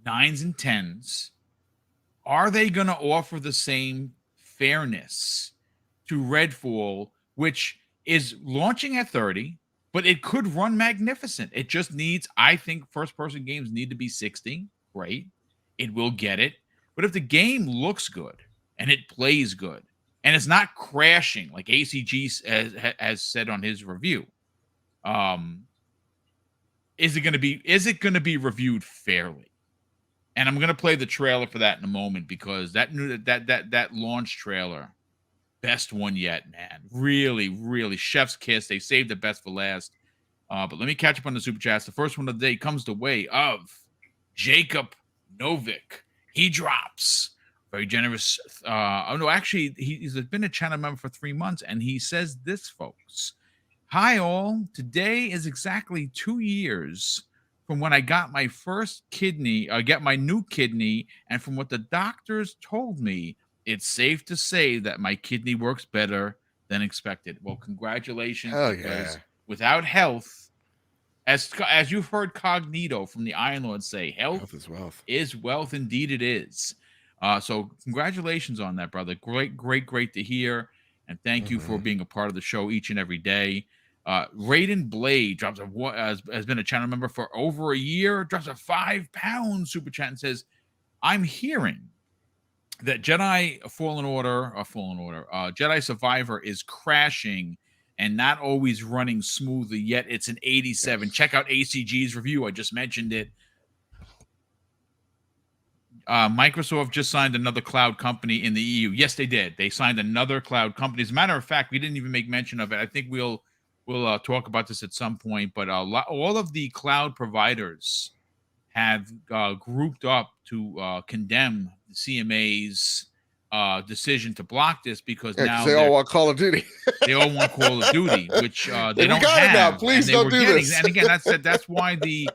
9s and 10s, are they going to offer the same fairness to Redfall, which is launching at 30, but it could run magnificent? It just needs, I think, first-person games need to be 60. Great. It will get it. But if the game looks good and it plays good, and it's not crashing like ACG has said on his review, is it going to be reviewed fairly? And I'm going to play the trailer for that in a moment, because that launch trailer best one yet, man. Really, really chef's kiss. They saved the best for last. But let me catch up on the super chats. The first one of the day comes the way of Jacob Novick. He drops very generous. Actually, he's been a channel member for 3 months, and he says this, folks. Hi, all. Today is exactly 2 years from when I got my first kidney, get my new kidney, and from what the doctors told me, it's safe to say that my kidney works better than expected. Well, congratulations. Hell because yeah. without health, as you've heard Cognito from the Iron Lord say, health is wealth. Is wealth. Indeed it is. So congratulations on that, brother. Great to hear. And thank you for being a part of the show each and every day. Raiden Blade drops has been a channel member for over a year, drops a £5 super chat and says, I'm hearing that Jedi Survivor is crashing and not always running smoothly, yet it's an 87. Yes. Check out ACG's review. I just mentioned it. Microsoft just signed another cloud company in the EU. Yes, they did. They signed another cloud company. As a matter of fact, we didn't even make mention of it. I think we'll talk about this at some point. But all of the cloud providers have grouped up to condemn the CMA's decision to block this because now they all want Call of Duty. They all want Call of Duty, which they don't got have. It now. Please don't do this. And again, that's why the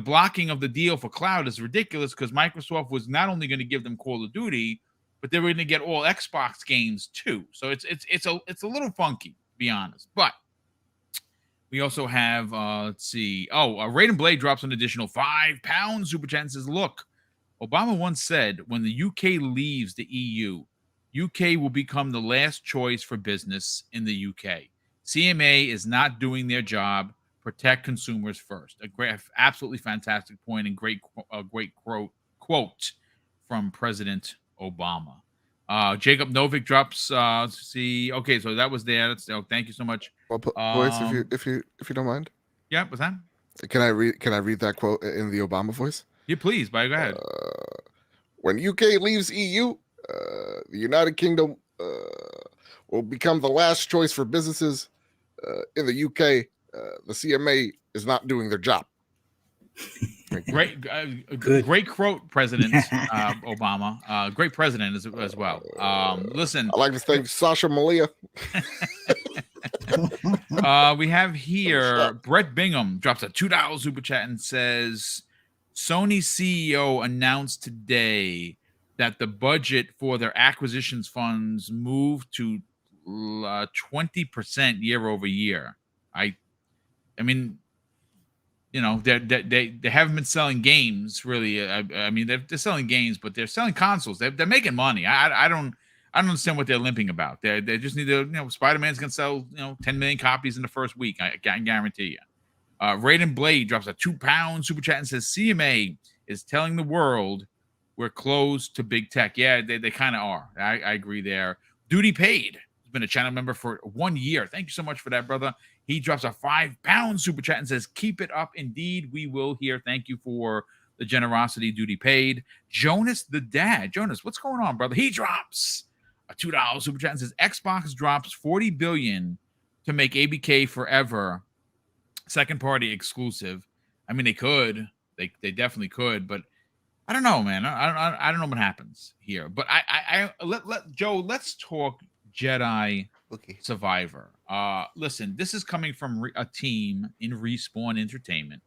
blocking of the deal for cloud is ridiculous, because Microsoft was not only going to give them Call of Duty, but they were going to get all Xbox games too. So it's a little funky, to be honest. But we also have let's see. Raiden Blade drops an additional £5 super chat and says, look, Obama once said when the UK leaves the EU, UK will become the last choice for business in the UK. CMA is not doing their job. Protect consumers first. Absolutely fantastic point and great quote from President Obama. Jacob Novick drops. Let's see. Okay, so that was there. Thank you so much. Well, voice, if you don't mind. Yeah, what's that? Can I read that quote in the Obama voice? Yeah, please. Go ahead. When UK leaves EU, the United Kingdom will become the last choice for businesses in the UK. The CMA is not doing their job. Great quote, President Obama. Great president as well. Listen, I'd like to thank Sasha Malia. We have here Brett Bingham drops a $2 super chat and says, Sony CEO announced today that the budget for their acquisitions funds moved to 20% year over year. I mean, you know, they haven't been selling games really. I mean, they're selling games, but they're selling consoles. They're making money. I don't understand what they're limping about. They just need to, Spider-Man's gonna sell 10 million copies in the first week. I can guarantee you. Raiden Blade drops a £2 super chat and says CMA is telling the world we're close to big tech. Yeah, they kind of are. I agree there. Duty Paid has been a channel member for 1 year. Thank you so much for that, brother. He drops a £5 super chat and says, keep it up. Indeed, we will here. Thank you for the generosity, Duty Paid. Jonas the Dad. Jonas, what's going on, brother? He drops a $2 super chat and says, Xbox drops $40 billion to make ABK Forever second party exclusive. I mean, they could. They definitely could, but I don't know, man. I don't know what happens here. But let Joe, let's talk Jedi Survivor. Listen, this is coming from a team in Respawn Entertainment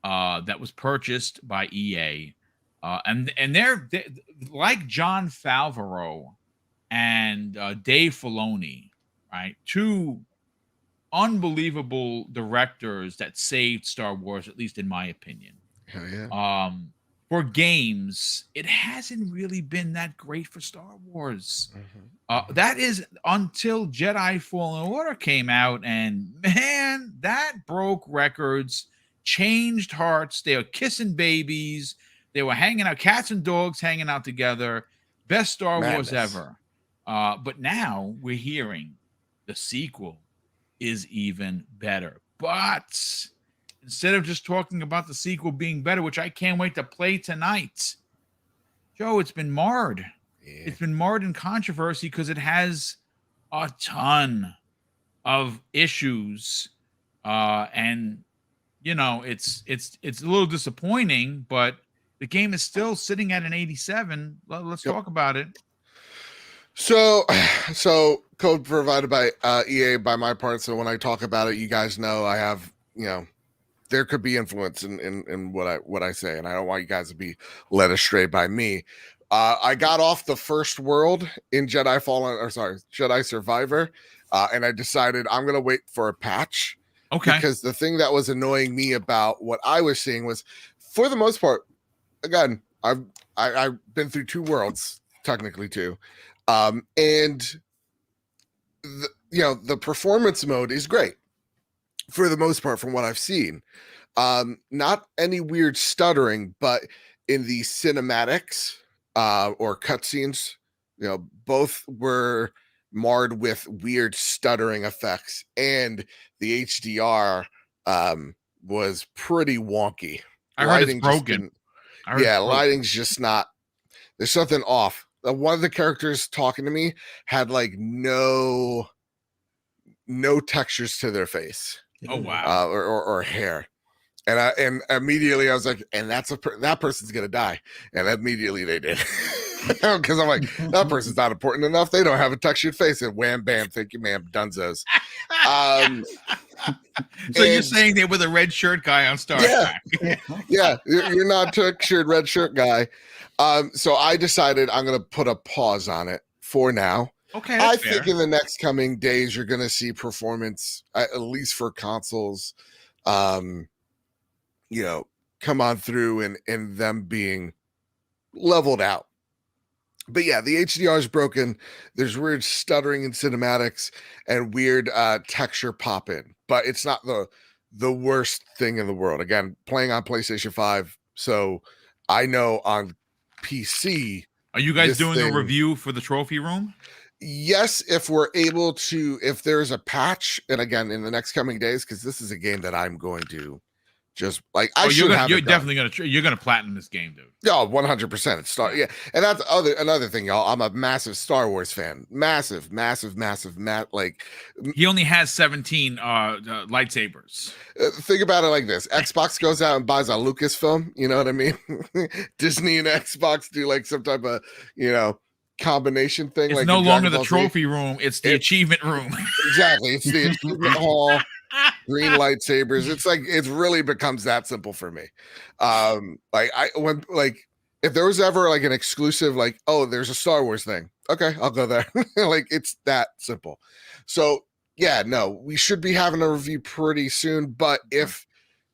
that was purchased by EA, and they're like John Favreau and Dave Filoni, right? Two unbelievable directors that saved Star Wars, at least in my opinion. Hell yeah. For games, it hasn't really been that great for Star Wars. Mm-hmm. That is until Jedi Fallen Order came out, and man, that broke records, changed hearts. They were kissing babies. They were hanging out, cats and dogs hanging out together. Best Star Wars ever. But now we're hearing the sequel is even better. But instead of just talking about the sequel being better, which I can't wait to play tonight, Joe, it's been marred. Yeah. It's been marred in controversy because it has a ton of issues, and it's a little disappointing, but the game is still sitting at an 87. Let's talk about it. So code provided by EA by my part. So when I talk about it, you guys know I have, there could be influence in what I say, and I don't want you guys to be led astray by me. I got off the first world in Jedi Survivor, and I decided I'm gonna wait for a patch. Okay. Because the thing that was annoying me about what I was seeing was, for the most part, again, I've been through 2 worlds, technically 2, and the performance mode is great for the most part from what I've seen. Not any weird stuttering, but in the cinematics or cutscenes, both were marred with weird stuttering effects, and the HDR was pretty wonky. I heard it's broken. Lighting's just not. There's something off. One of the characters talking to me had like no textures to their face. Oh wow. Or hair. And immediately I was like, and that person's gonna die. And immediately they did. Because I'm like, that person's not important enough. They don't have a textured face. And wham bam, thank you, ma'am, dunzos. So you're saying they were the red shirt guy on Star Trek? Yeah, you're not textured red shirt guy. So I decided I'm gonna put a pause on it for now. Okay, I think in the next coming days you're gonna see performance, at least for consoles, come on through and them being leveled out. But yeah, the HDR is broken. There's weird stuttering in cinematics and weird texture pop in, but it's not the worst thing in the world. Again, playing on PlayStation 5, so I know on PC. Are you guys doing a review for the trophy room? Yes, if we're able to, if there's a patch, and again in the next coming days, because this is a game that I'm going to just like you're definitely gonna platinum this game, dude. Yeah, 100%. It's and that's another thing, y'all. I'm a massive Star Wars fan. Massive. Like, he only has 17 lightsabers. Think about it like this: Xbox goes out and buys a Lucasfilm. You know what I mean? Disney and Xbox do like some type of combination thing. It's like no longer the trophy room; it's the achievement room. Exactly, it's the achievement hall. Green lightsabers. It's like it really becomes that simple for me. If there was ever like an exclusive, like, oh, there's a Star Wars thing, okay, I'll go there. Like, it's that simple. So yeah, no, we should be having a review pretty soon, but if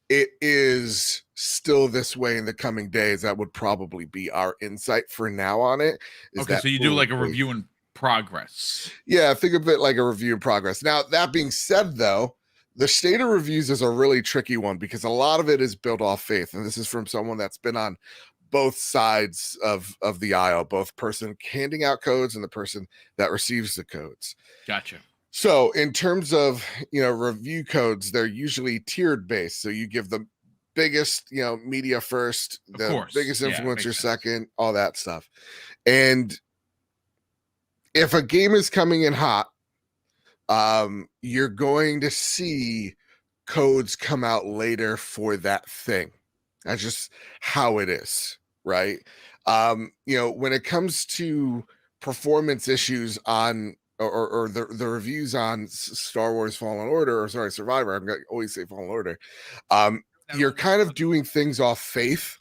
it is still this way in the coming days, that would probably be our insight for now on it. Okay, so you do like a review in progress. Yeah, think of it like a review in progress. Now, that being said, though, the state of reviews is a really tricky one because a lot of it is built off faith. And this is from someone that's been on both sides of the aisle, both person handing out codes and the person that receives the codes. Gotcha. So in terms of, review codes, they're usually tiered based. So you give the biggest, media first, the biggest influencer second, all that stuff. And if a game is coming in hot, you're going to see codes come out later for that thing. That's just how it is, right? When it comes to performance issues on or the reviews on Star Wars Survivor, I'm gonna always say Fallen Order. You're kind of doing things off faith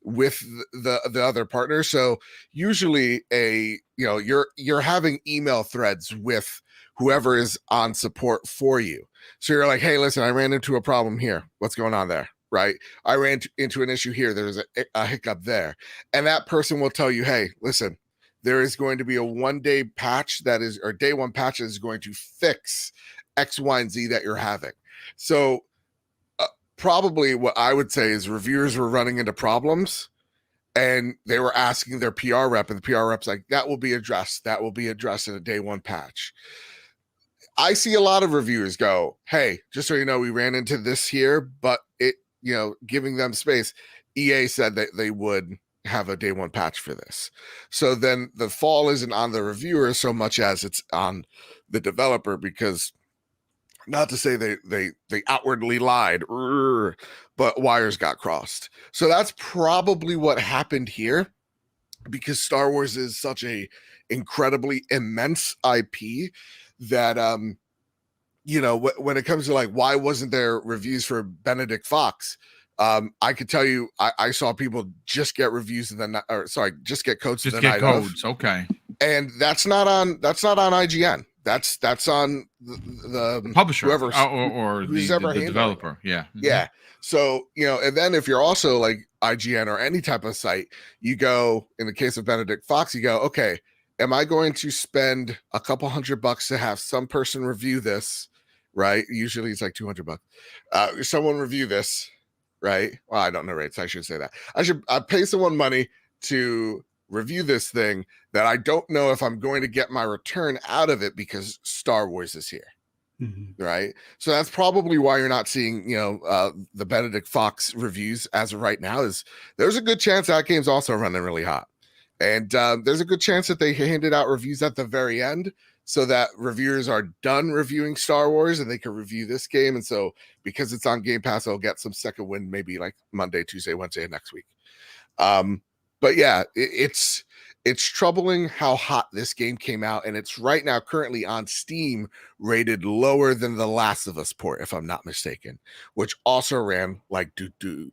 with the other partner. So usually you're having email threads with whoever is on support for you. So you're like, hey, listen, I ran into a problem here. What's going on there? Right? I ran into an issue here. There's a hiccup there. And that person will tell you, hey, listen, there is going to be a 1-day patch or day 1 patch that is going to fix X, Y, and Z that you're having. So probably what I would say is reviewers were running into problems and they were asking their PR rep, and the PR rep's like, that will be addressed. That will be addressed in a day 1 patch. I see a lot of reviewers go, hey, just so you know, we ran into this here, but it, giving them space. EA said that they would have a day one patch for this. So then the fall isn't on the reviewer so much as it's on the developer, because not to say they outwardly lied, but wires got crossed. So that's probably what happened here, because Star Wars is such a incredibly immense IP that when it comes to like, why wasn't there reviews for Benedict Fox? I could tell you, I saw people just get reviews and then, just get codes. Just get codes. Okay. And that's not on IGN. That's on the publisher, whoever, or the developer. Yeah. Mm-hmm. Yeah. So, and then if you're also like IGN or any type of site, you go, in the case of Benedict Fox, you go, okay, am I going to spend a couple $100 to have some person review this? Right. Usually it's like $200. Someone review this. Right. Well, I don't know rates. I should say that. I pay someone money to review this thing that I don't know if I'm going to get my return out of it because Star Wars is here. Mm-hmm. Right. So that's probably why you're not seeing, the Benedict Fox reviews as of right now. Is there's a good chance that game's also running really hot. And there's a good chance that they handed out reviews at the very end so that reviewers are done reviewing Star Wars and they can review this game. And so because it's on Game Pass, they'll get some second wind, maybe like Monday, Tuesday, Wednesday next week. But yeah, it's troubling how hot this game came out, and it's right now currently on Steam rated lower than the Last of Us port, if I'm not mistaken, which also ran like doo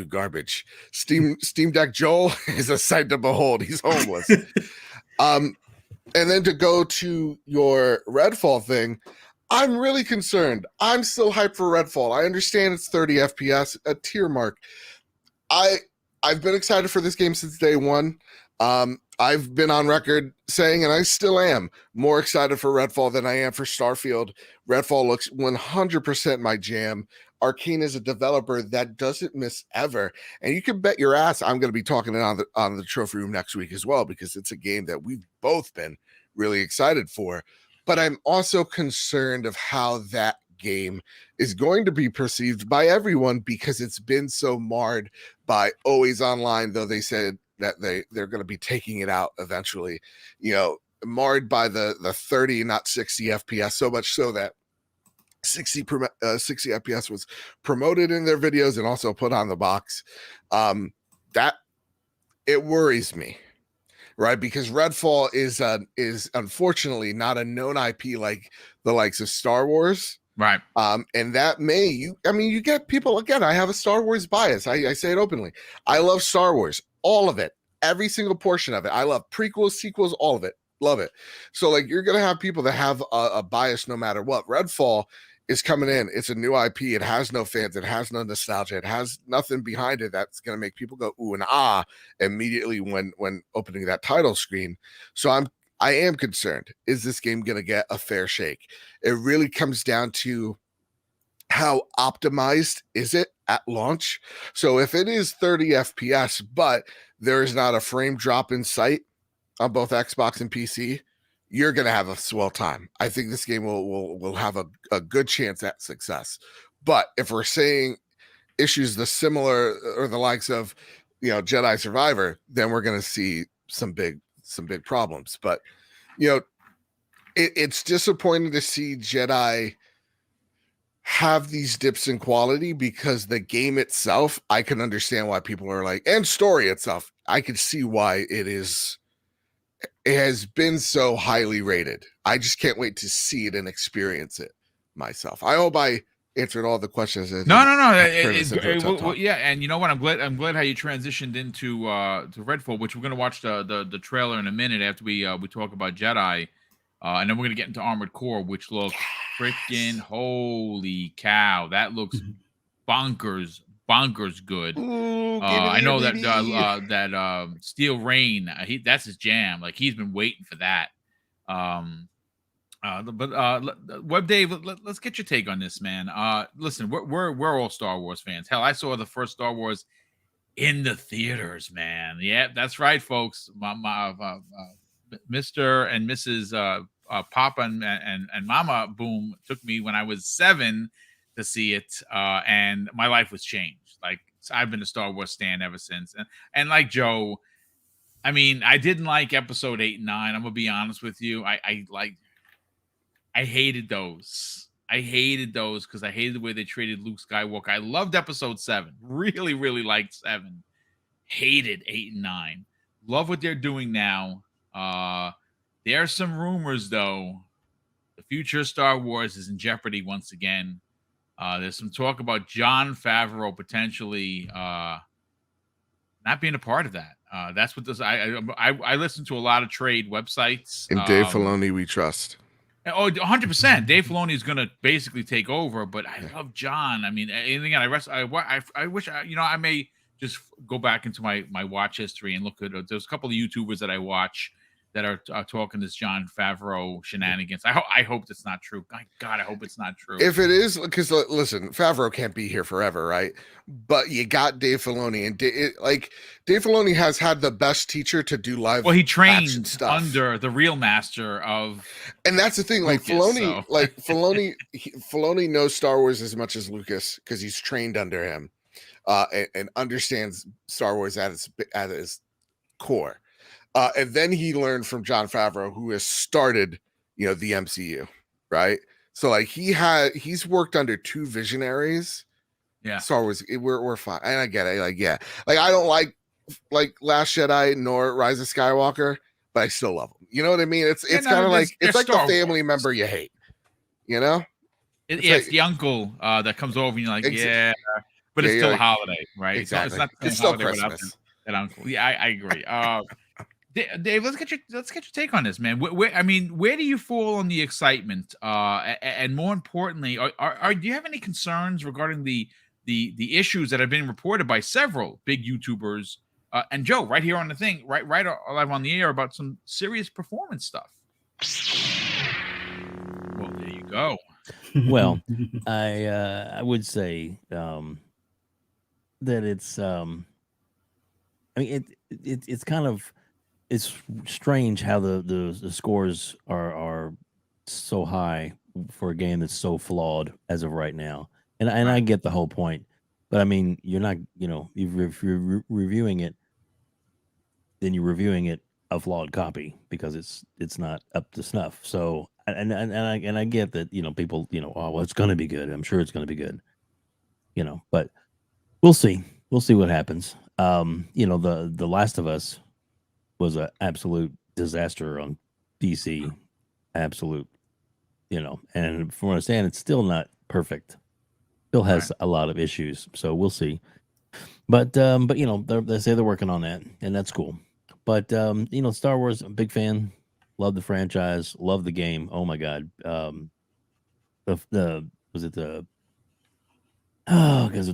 garbage. Steam Deck Joel is a sight to behold. He's homeless. And then to go to your Redfall thing, I'm really concerned. I'm still hyped for Redfall. I understand it's 30 FPS, a tier mark. I've been excited for this game since day one. I've been on record saying, and I still am, more excited for Redfall than I am for Starfield. Redfall looks 100% my jam. Arcane is a developer that doesn't miss ever. And you can bet your ass I'm going to be talking on the trophy room next week as well, because it's a game that we've both been really excited for. But I'm also concerned of how that game is going to be perceived by everyone, because it's been so marred by Always Online, though they said that they're going to be taking it out eventually, marred by the 30, not 60 FPS, so much so that 60 FPS was promoted in their videos and also put on the box. That it worries me, right? Because Redfall is unfortunately not a known IP like the likes of Star Wars. Right. And that you get people, again, I have a Star Wars bias. I say it openly. I love Star Wars, all of it, every single portion of it. I love prequels, sequels, all of it. Love it. So like, you're going to have people that have a bias no matter what. Redfall is coming in. It's a new IP. It has no fans. It has no nostalgia. It has nothing behind it that's going to make people go ooh and ah immediately when opening that title screen. So I am concerned. Is this game going to get a fair shake? It really comes down to how optimized is it at launch. So if it is 30 FPS, but there is not a frame drop in sight on both Xbox and PC, you're going to have a swell time. I think this game will have a good chance at success. But if we're saying issues the similar or the likes of, Jedi Survivor, then we're going to see some big problems. But it's disappointing to see Jedi have these dips in quality, because the game itself, I can understand why people are like, and story itself, I can see why it has been so highly rated. I just can't wait to see it and experience it myself. I hope I answered all the questions. No. Yeah, and you know what? I'm glad how you transitioned into to Redfall, which we're gonna watch the trailer in a minute after we talk about Jedi, and then we're gonna get into Armored Core, which looks freaking holy cow! That looks bonkers good. Ooh, I know that Steel Rain, that's his jam. Like, he's been waiting for that. Web Dave, let's get your take on this, man. Listen, we're all Star Wars fans. Hell, I saw the first Star Wars in the theaters, man. Yeah, that's right, folks. Mr. and Mrs. Papa and Mama Boom took me when I was 7 to see it, and my life was changed. Like, I've been a Star Wars stan ever since. And like Joe, I mean, I didn't like episode 8 and 9. I'm gonna be honest with you. I hated those. I hated those because I hated the way they treated Luke Skywalker. I loved episode 7. Really, really liked 7. Hated 8 and 9. Love what they're doing now. There are some rumors, though. The future of Star Wars is in jeopardy once again. There's some talk about Jon Favreau potentially not being a part of that. That's what this. I listen to a lot of trade websites. And Dave Filoni, we trust. Oh, 100%. Dave Filoni is going to basically take over, but I love John. I mean, and again, I wish I may just go back into my watch history and look at. There's a couple of YouTubers that I watch that are talking this Jon Favreau shenanigans. I hope that's not true. God, I hope it's not true. If it is, because listen, Favreau can't be here forever, right? But you got Dave Filoni, and Dave Filoni has had the best teacher to do live. Well, he trained stuff under the real master of, and that's the thing. Like Lucas, Filoni, Filoni knows Star Wars as much as Lucas because he's trained under him, and understands Star Wars at its core. And then he learned from Jon Favreau, who has started, the MCU, right? So like he's worked under two visionaries. Yeah, Star Wars, we're fine, and I get it. Like I don't like Last Jedi nor Rise of Skywalker, but I still love them. You know what I mean? It's kind of like it's like a family member you hate. It's the uncle that comes over and you're like, yeah, but it's still a holiday, right? Exactly. It's still holiday Christmas. That uncle. Yeah, I agree. Dave, let's get your take on this, man. Where do you fall on the excitement? And more importantly, do you have any concerns regarding the issues that have been reported by several big YouTubers? And Joe, right here on the thing, right live on the air about some serious performance stuff. Well, there you go. Well, I would say that it's it's kind of. It's strange how the scores are so high for a game that's so flawed as of right now, and I get the whole point, but I mean you're not if you're reviewing it, then you're reviewing it a flawed copy because it's not up to snuff. So and I get that people oh well it's going to be good. I'm sure it's going to be good, but we'll see what happens. The Last of Us was an absolute disaster on PC. Absolute, and from what I understand, it's still not perfect. Still has a lot of issues. So we'll see. But they say they're working on that, and that's cool. But Star Wars, I'm a big fan. Love the franchise. Love the game. Oh my god. Because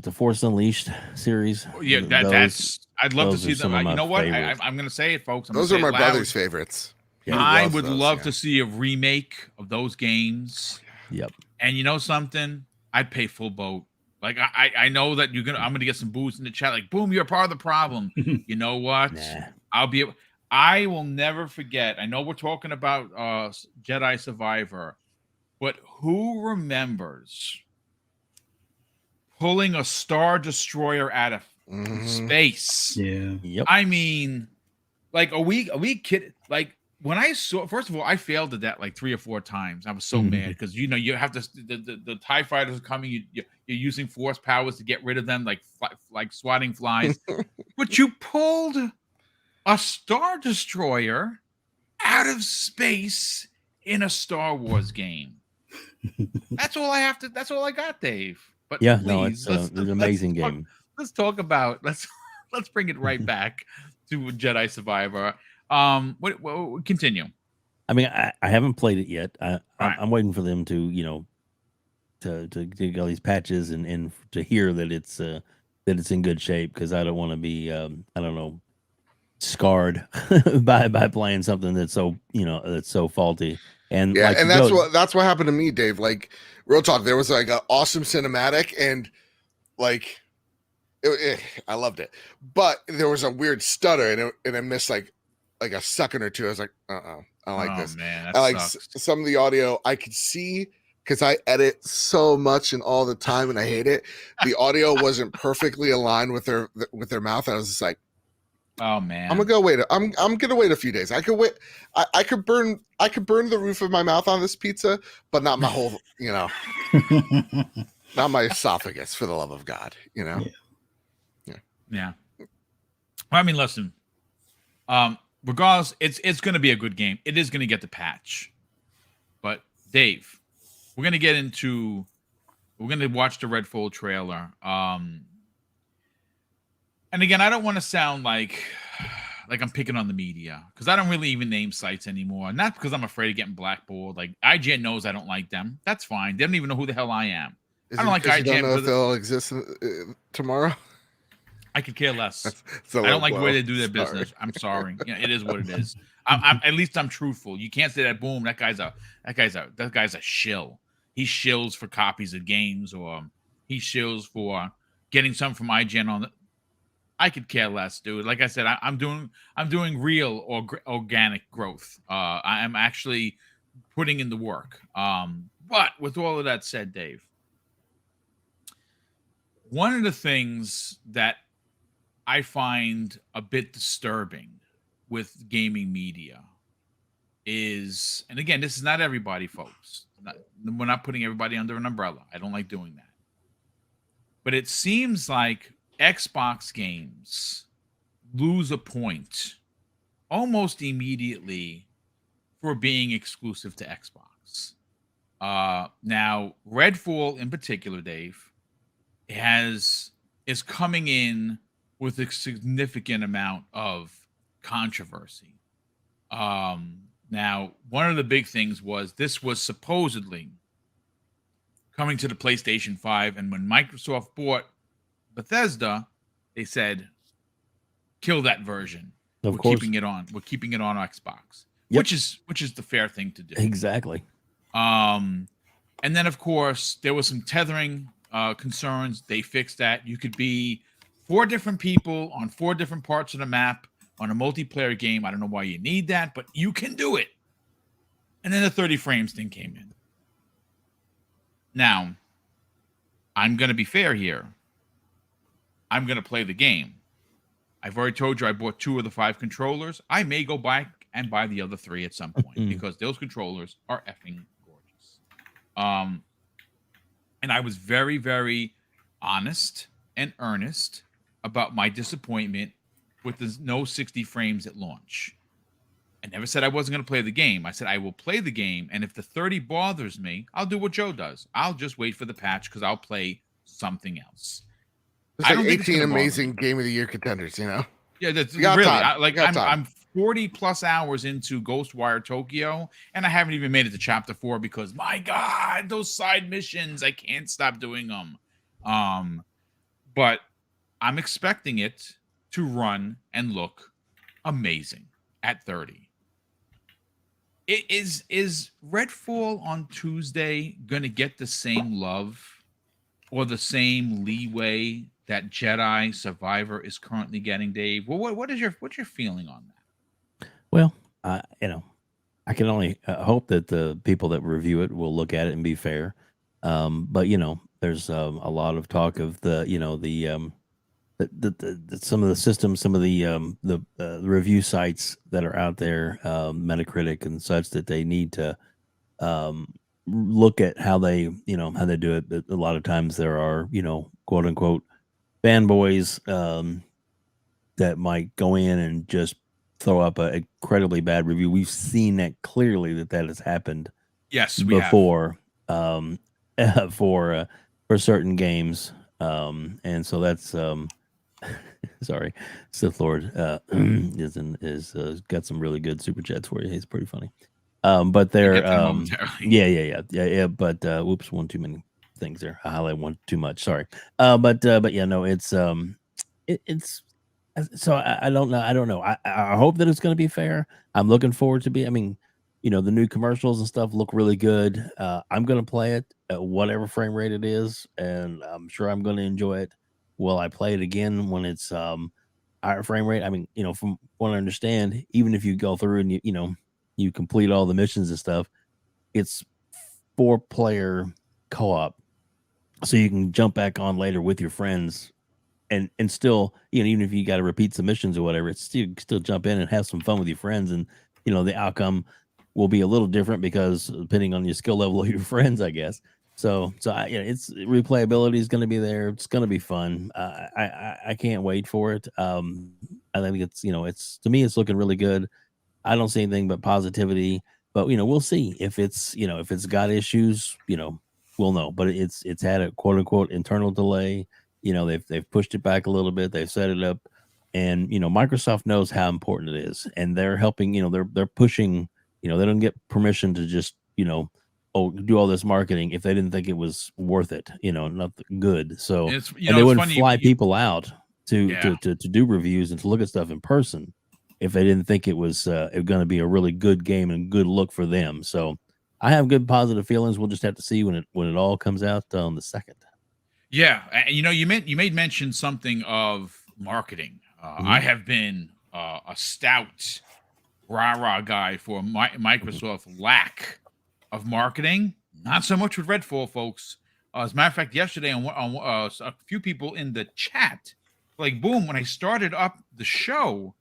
the Force Unleashed series. Yeah, that's. I'd love to see them. You know what? I'm going to say it, folks. Those are my brother's favorites. Yeah, I would love to see a remake of those games. Yep. And you know something? I'd pay full boat. Like I know that I'm gonna get some booze in the chat. Like, boom, you're part of the problem. You know what? Nah. I will never forget. I know we're talking about Jedi Survivor, but who remembers pulling a Star Destroyer out of space? Yeah. Yep. I mean, like, are we kidding? Like, when I saw, first of all, I failed at that like 3 or 4 times. I was so mad because you have to the TIE fighters are coming. You're using force powers to get rid of them, like swatting flies. But you pulled a Star Destroyer out of space in a Star Wars game. That's all I have to. That's all I got, Dave. But yeah, please, no, it's an amazing game. Let's talk about let's bring it right back to Jedi Survivor. What continue? I mean, I haven't played it yet. I'm waiting for them to to get all these patches and to hear that it's in good shape, because I don't want to be scarred by playing something that's so faulty. And yeah, and that's what happened to me, Dave. Like, real talk, there was like an awesome cinematic, and like I loved it, but there was a weird stutter, and I missed like a second or two. I was like, I like this. Man, I like some of the audio. I could see because I edit so much and all the time, and I hate it. The audio wasn't perfectly aligned with their mouth. I was just like, Oh man. I'm gonna wait a few days. I could wait. I could burn the roof of my mouth on this pizza, but not my whole, not my esophagus, for the love of God, Yeah. Well, I mean, listen. Regardless, it's going to be a good game. It is going to get the patch. But Dave, we're going to watch the Redfall trailer. And again, I don't want to sound like I'm picking on the media, because I don't really even name sites anymore. Not because I'm afraid of getting blackballed. Like, IGN knows I don't like them. That's fine. They don't even know who the hell I am. I don't like IGN. You don't know if they'll exist tomorrow. I could care less. I don't like the way they do their business. I'm sorry. It is what it is. At least I'm truthful. You can't say that. Boom. That guy's a shill. He shills for copies of games, or he shills for getting some from IGN on the. I could care less, dude. Like I said, I'm doing real or organic growth. I am actually putting in the work. But with all of that said, Dave, one of the things that I find a bit disturbing with gaming media is, and again, this is not everybody, folks. We're not putting everybody under an umbrella. I don't like doing that. But it seems like Xbox games lose a point almost immediately for being exclusive to Xbox. Now, Redfall in particular, Dave, is coming in with a significant amount of controversy. Now, one of the big things was this was supposedly coming to the PlayStation 5, and when Microsoft bought Bethesda, they said, kill that version. We're keeping it on Xbox. Yep. Which is the fair thing to do. Exactly. And then, of course, there was some tethering concerns. They fixed that. You could be 4 different people on 4 different parts of the map on a multiplayer game. I don't know why you need that, but you can do it. And then the 30 frames thing came in. Now, I'm going to be fair here. I'm going to play the game. I've already told you I bought 2 of the 5 controllers. I may go back and buy the other 3 at some point because those controllers are effing gorgeous. And I was very, very honest and earnest about my disappointment with the no 60 frames at launch. I never said I wasn't going to play the game. I said I will play the game, and if the 30 bothers me, I'll do what Joe does. I'll just wait for the patch because I'll play something else. It's like 18 amazing Game of the Year contenders, Yeah, that's really I'm 40 plus hours into Ghostwire Tokyo, and I haven't even made it to chapter 4 because my God, those side missions, I can't stop doing them. But I'm expecting it to run and look amazing at 30. Is Redfall on Tuesday going to get the same love or the same leeway that Jedi Survivor is currently getting, Dave? Well, what's your feeling on that? Well, I can only hope that the people that review it will look at it and be fair. But there's a lot of talk of the some of the systems, some of the review sites that are out there, Metacritic and such, that they need to look at how they do it. But a lot of times there are quote unquote fanboys that might go in and just throw up an incredibly bad review. We've seen that clearly that has happened. Yes, before for certain games, and so that's sorry, Sith Lord is got some really good super chats for you. He's pretty funny. But they're yeah. But whoops, one too many things there. I highlight one too much. Sorry. But yeah, no, it's so I don't know. I hope that it's going to be fair. I'm looking forward to be. I mean, the new commercials and stuff look really good. I'm going to play it at whatever frame rate it is, and I'm sure I'm going to enjoy it. Will I play it again when it's higher frame rate? I mean, from what I understand, even if you go through and you complete all the missions and stuff, it's 4-player co-op, so you can jump back on later with your friends, and still, even if you got to repeat submissions or whatever, it's still jump in and have some fun with your friends, and the outcome will be a little different because depending on your skill level of your friends, I guess. So it's replayability is going to be there. It's going to be fun. I can't wait for it. I think it's to me, it's looking really good. I don't see anything but positivity, but we'll see if it's got issues, we'll know. But it's had a quote unquote internal delay. They've pushed it back a little bit. They've set it up, and Microsoft knows how important it is, and they're helping. They're pushing. They don't get permission to just do all this marketing if they didn't think it was worth it. Not good. So and they wouldn't fly people out to do reviews and to look at stuff in person if they didn't think it was going to be a really good game and good look for them. So I have good positive feelings. We'll just have to see when it all comes out on the 2nd. Yeah, and you made mention something of marketing. I have been a stout rah-rah guy for Microsoft's lack of marketing. Not so much with Redfall, folks. As a matter of fact, yesterday on a few people in the chat, like, boom, when I started up the show,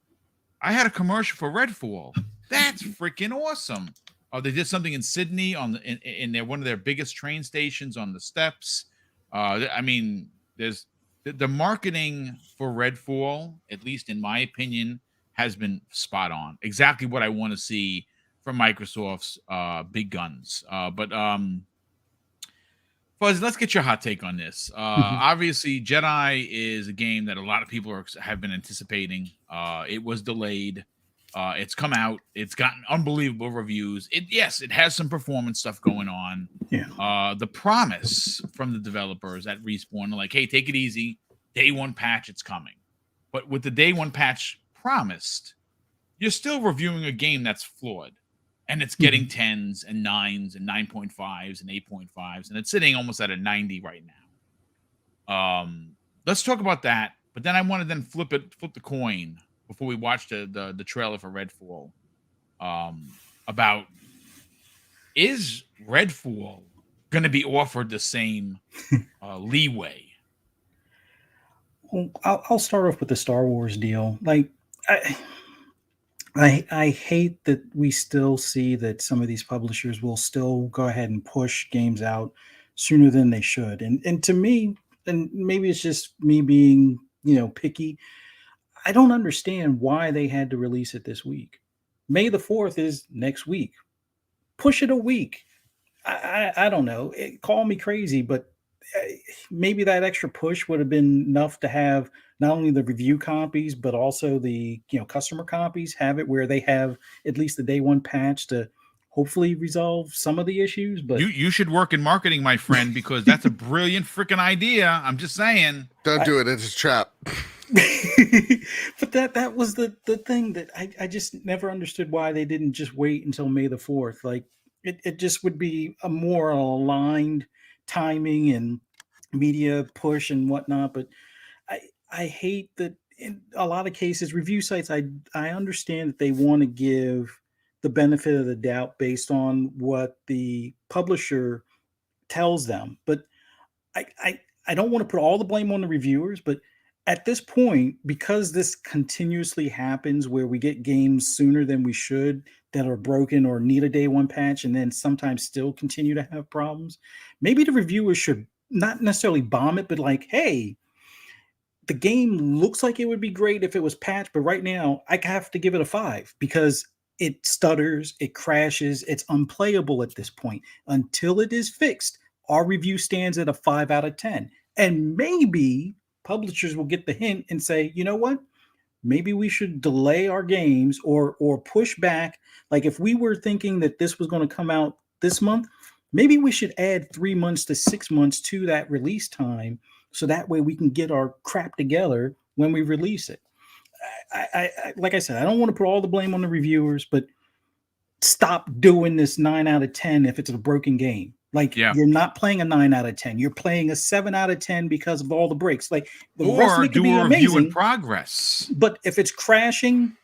I had a commercial for Redfall. That's freaking awesome. They did something in Sydney in one of their biggest train stations on the steps. I mean, there's the marketing for Redfall, at least in my opinion, has been spot on. Exactly what I want to see from Microsoft's big guns. But Fuzz, let's get your hot take on this. Obviously, Jedi is a game that a lot of people have been anticipating. It was delayed. It's come out. It's gotten unbelievable reviews. It has some performance stuff going on. Yeah. The promise from the developers at Respawn, like, hey, take it easy. Day one patch, it's coming. But with the day one patch promised, you're still reviewing a game that's flawed. And it's getting 10s and 9s and 9.5s and 8.5s. And it's sitting almost at a 90 right now. Let's talk about that. But then I want to flip the coin before we watch the trailer for Redfall, about, is Redfall going to be offered the same leeway? Well, I'll start off with the Star Wars deal. Like, I hate that we still see that some of these publishers will still go ahead and push games out sooner than they should. And to me, and maybe it's just me being, picky, I don't understand why they had to release it this week. May the 4th is next week. Push it a week. I don't know. Call me crazy, but maybe that extra push would have been enough to have not only the review copies, but also the customer copies, have it where they have at least the day one patch to hopefully resolve some of the issues. But you should work in marketing, my friend, because that's a brilliant freaking idea. I'm just saying. Don't do it. It's a trap. But that was the thing that I just never understood why they didn't just wait until May the 4th. Like it just would be a more aligned timing and media push and whatnot. But I hate that in a lot of cases, review sites, I understand that they want to give the benefit of the doubt based on what the publisher tells them. But I don't want to put all the blame on the reviewers, but at this point, because this continuously happens where we get games sooner than we should that are broken or need a day one patch and then sometimes still continue to have problems, maybe the reviewers should not necessarily bomb it, but like, hey, the game looks like it would be great if it was patched, but right now I have to give it a 5 because it stutters, it crashes, it's unplayable at this point. Until it is fixed, our review stands at a 5 out of 10. And maybe publishers will get the hint and say, you know what? Maybe we should delay our games or push back. Like if we were thinking that this was going to come out this month, maybe we should add 3 months to 6 months to that release time. So that way we can get our crap together when we release it. I like I said, I don't want to put all the blame on the reviewers, but stop doing this 9 out of 10 if it's a broken game. Like you're not playing a 9 out of 10. You're playing a 7 out of 10 because of all the breaks. Like the rest of it could be amazing. Or do a review in progress. But if it's crashing,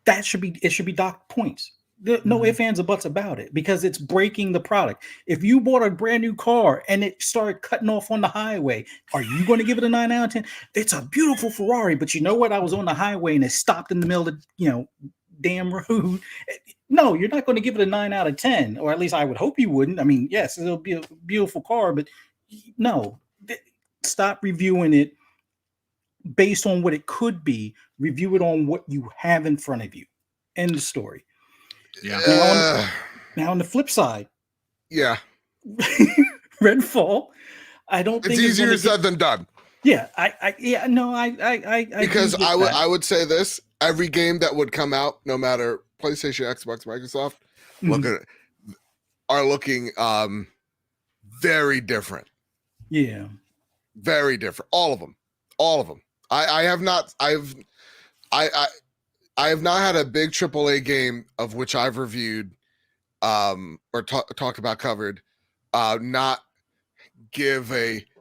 it should be docked points. No ifs, ands, or buts about it, because it's breaking the product. If you bought a brand new car and it started cutting off on the highway, are you going to give it a 9 out of 10? It's a beautiful Ferrari, but you know what? I was on the highway and it stopped in the middle of damn road. No, you're not going to give it a 9 out of 10, or at least I would hope you wouldn't. I mean, yes, it'll be a beautiful car, but no, stop reviewing it based on what it could be. Review it on what you have in front of you. End of story. Yeah. Now on the flip side, yeah, Redfall, I don't think it's easier said than done. Yeah, I because I would say this: every game that would come out, no matter PlayStation, Xbox, Microsoft, are looking very different. Yeah, very different. All of them. I have not had a big AAA game of which I've reviewed or talked about, covered, not give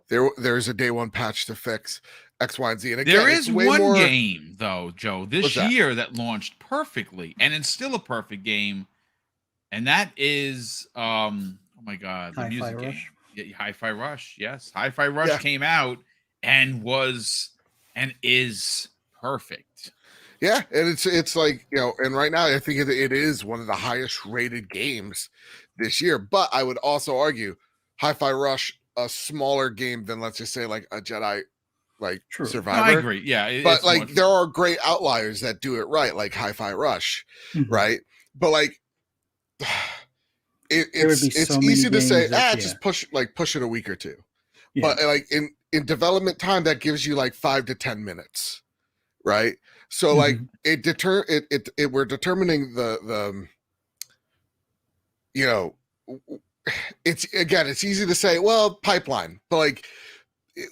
there's a day one patch to fix X, Y, and Z. And again, there is one game though, Joe, this year that launched perfectly, and it's still a perfect game, and that is oh my god, the music game. Yeah, Hi-Fi Rush. Yes, Hi-Fi Rush came out and is perfect. Yeah, and it's like, and right now I think it is one of the highest rated games this year. But I would also argue Hi-Fi Rush, a smaller game than, let's just say, like a Jedi Survivor. No, I agree. Yeah, but like there are great outliers that do it right, like Hi-Fi Rush, right? But like it's easy to say, just push it a week or two. Yeah. But like in development time, that gives you like 5 to 10 minutes, right? So like we're determining the it's easy to say, well, pipeline, but like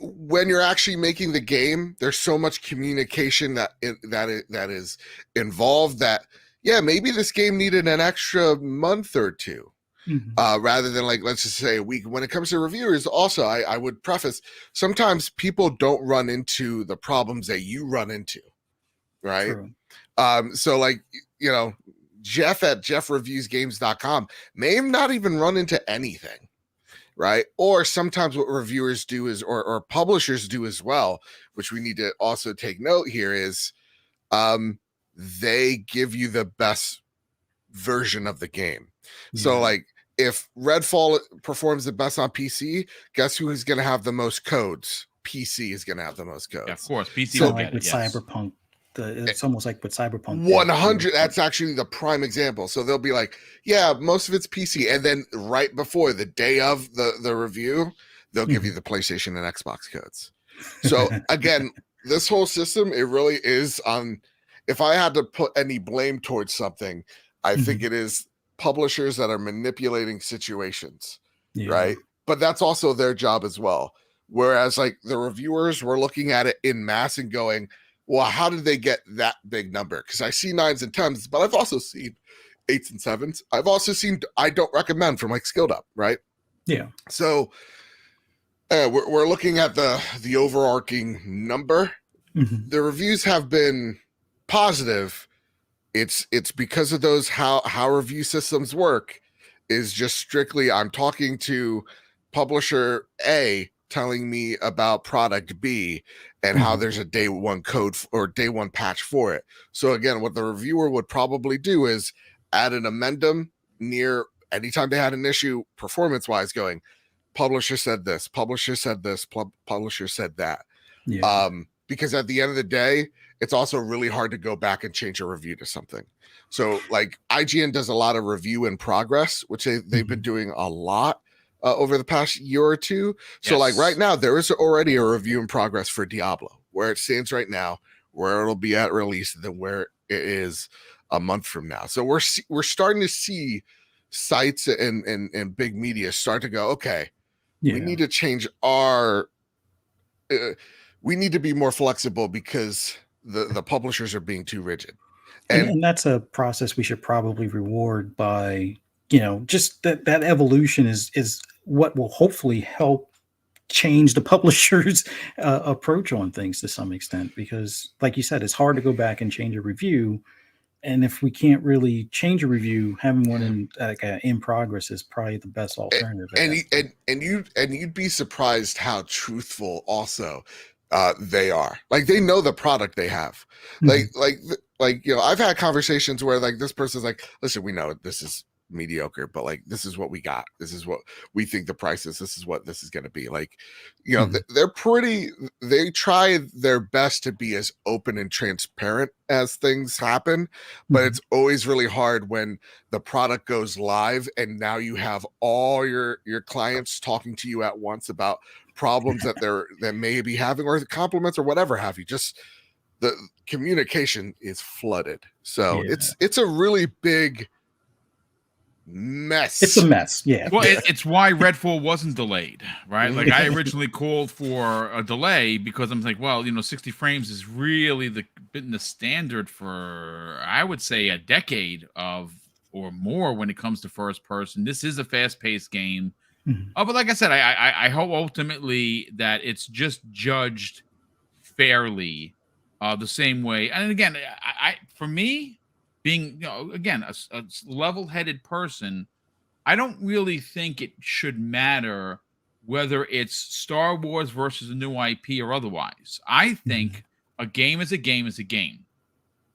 when you're actually making the game, there's so much communication that is involved that maybe this game needed an extra month or two. Rather than like, let's just say a week. When it comes to reviewers, also, I would preface, sometimes people don't run into the problems that you run into, right? True. So like, Jeff at jeffreviewsgames.com may not even run into anything, right? Or sometimes what reviewers do is, or publishers do as well, which we need to also take note here, is they give you the best version of the game. So like, if Redfall performs the best on PC, guess who is going to have the most codes? PC is going to have the most codes. Yeah, of course, PC. So like with Cyberpunk, it's almost like with Cyberpunk. 100. That's actually the prime example. So they'll be like, most of it's PC, and then right before the day of the review, they'll give you the PlayStation and Xbox codes. So again, this whole system, it really is on. If I had to put any blame towards something, I think it is publishers that are manipulating situations, right? But that's also their job as well. Whereas like the reviewers were looking at it in mass and going, well, how did they get that big number? Because I see 9s and 10s, but I've also seen 8s and 7s. I've also seen I don't recommend from like Skilled Up, right? Yeah. So we're looking at the overarching number. The reviews have been positive. It's because of those how review systems work is just strictly, I'm talking to publisher A telling me about product B and how there's a day one code or day one patch for it. So again, what the reviewer would probably do is add an amendum near anytime they had an issue performance wise, going, publisher said this, publisher said this, publisher said that. Because at the end of the day, it's also really hard to go back and change a review to something. So like IGN does a lot of review in progress, which they've been doing a lot over the past year or two. So like right now, there is already a review in progress for Diablo, where it stands right now, where it'll be at release, and then where it is a month from now. So we're starting to see sites and big media start to go, okay, we need to change our we need to be more flexible because the publishers are being too rigid. And that's a process we should probably reward by, just that evolution is what will hopefully help change the publisher's approach on things to some extent. Because like you said, it's hard to go back and change a review and if we can't really change a review, having one in progress is probably the best alternative. And you'd be surprised how truthful also they are. Like, they know the product they have. Like I've had conversations where like this person's like, listen, we know this is mediocre, but like this is what we got, this is what we think the price is, this is what this is going to be. Like, they try their best to be as open and transparent as things happen, but it's always really hard when the product goes live and now you have all your clients talking to you at once about problems that may be having, or compliments or whatever have you. Just the communication is flooded, so it's a really big mess. It's a mess. Yeah. Well, it's why Redfall wasn't delayed, right? Like, I originally called for a delay because I'm like, well, 60 frames is really been the standard for, I would say, a decade or more when it comes to first person. This is a fast-paced game. But like I said, I hope ultimately that it's just judged fairly, the same way. And again, for me, being again a level-headed person, I don't really think it should matter whether it's Star Wars versus a new IP or otherwise. I think a game is a game is a game,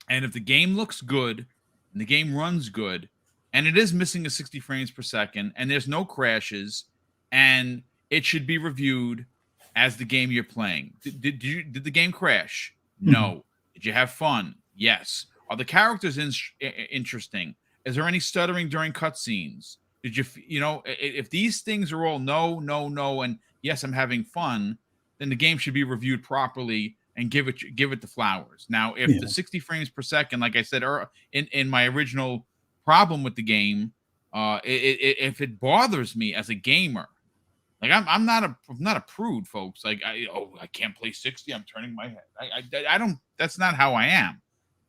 and if the game looks good and the game runs good, and it is missing a 60 frames per second, and there's no crashes, and it should be reviewed as the game you're playing. Did the game crash? No. Did you have fun? Yes. Are the characters interesting? Is there any stuttering during cutscenes? Did you, if these things are all no, and yes, I'm having fun, then the game should be reviewed properly and give it the flowers. Now, if the 60 frames per second, like I said in my original problem with the game, if it bothers me as a gamer, like I'm not a prude, folks. Like I can't play 60. I'm turning my head. I don't. That's not how I am.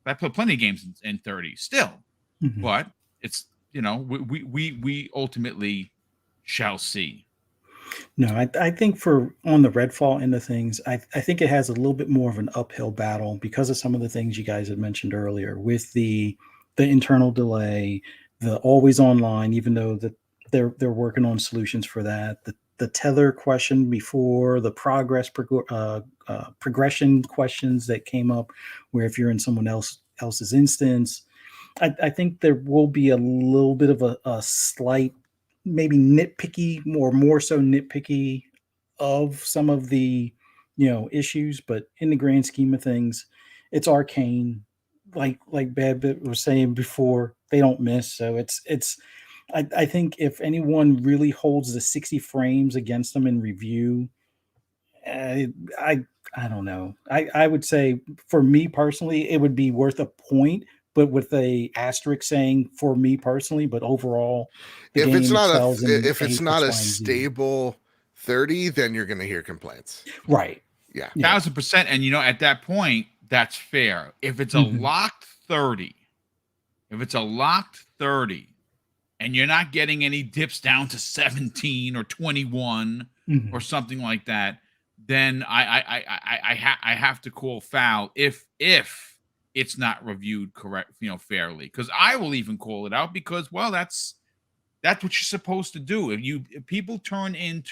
I play plenty of games in 30 still, but it's we ultimately shall see. No, I think on the Redfall end of things, I think it has a little bit more of an uphill battle because of some of the things you guys had mentioned earlier with the internal delay, the always online, even though that they're working on solutions for that. The tether question before, the progression questions that came up, where if you're in someone else's instance, I think there will be a little bit of a slight, maybe nitpicky, more so nitpicky of some of the issues, but in the grand scheme of things, it's Arcane. Like Bad Bit was saying before, they don't miss. So it's. I think if anyone really holds the 60 frames against them in review, I don't know. I would say for me personally, it would be worth a point, but with a asterisk saying for me personally. But overall, if it's not a stable 30, then you're going to hear complaints. Right. Yeah. 1000%. And at that point, that's fair. If it's a locked 30, and you're not getting any dips down to 17 or 21 or something like that, then I have to call foul if it's not reviewed correct, fairly. Because I will even call it out because, well, that's what you're supposed to do. If people tune in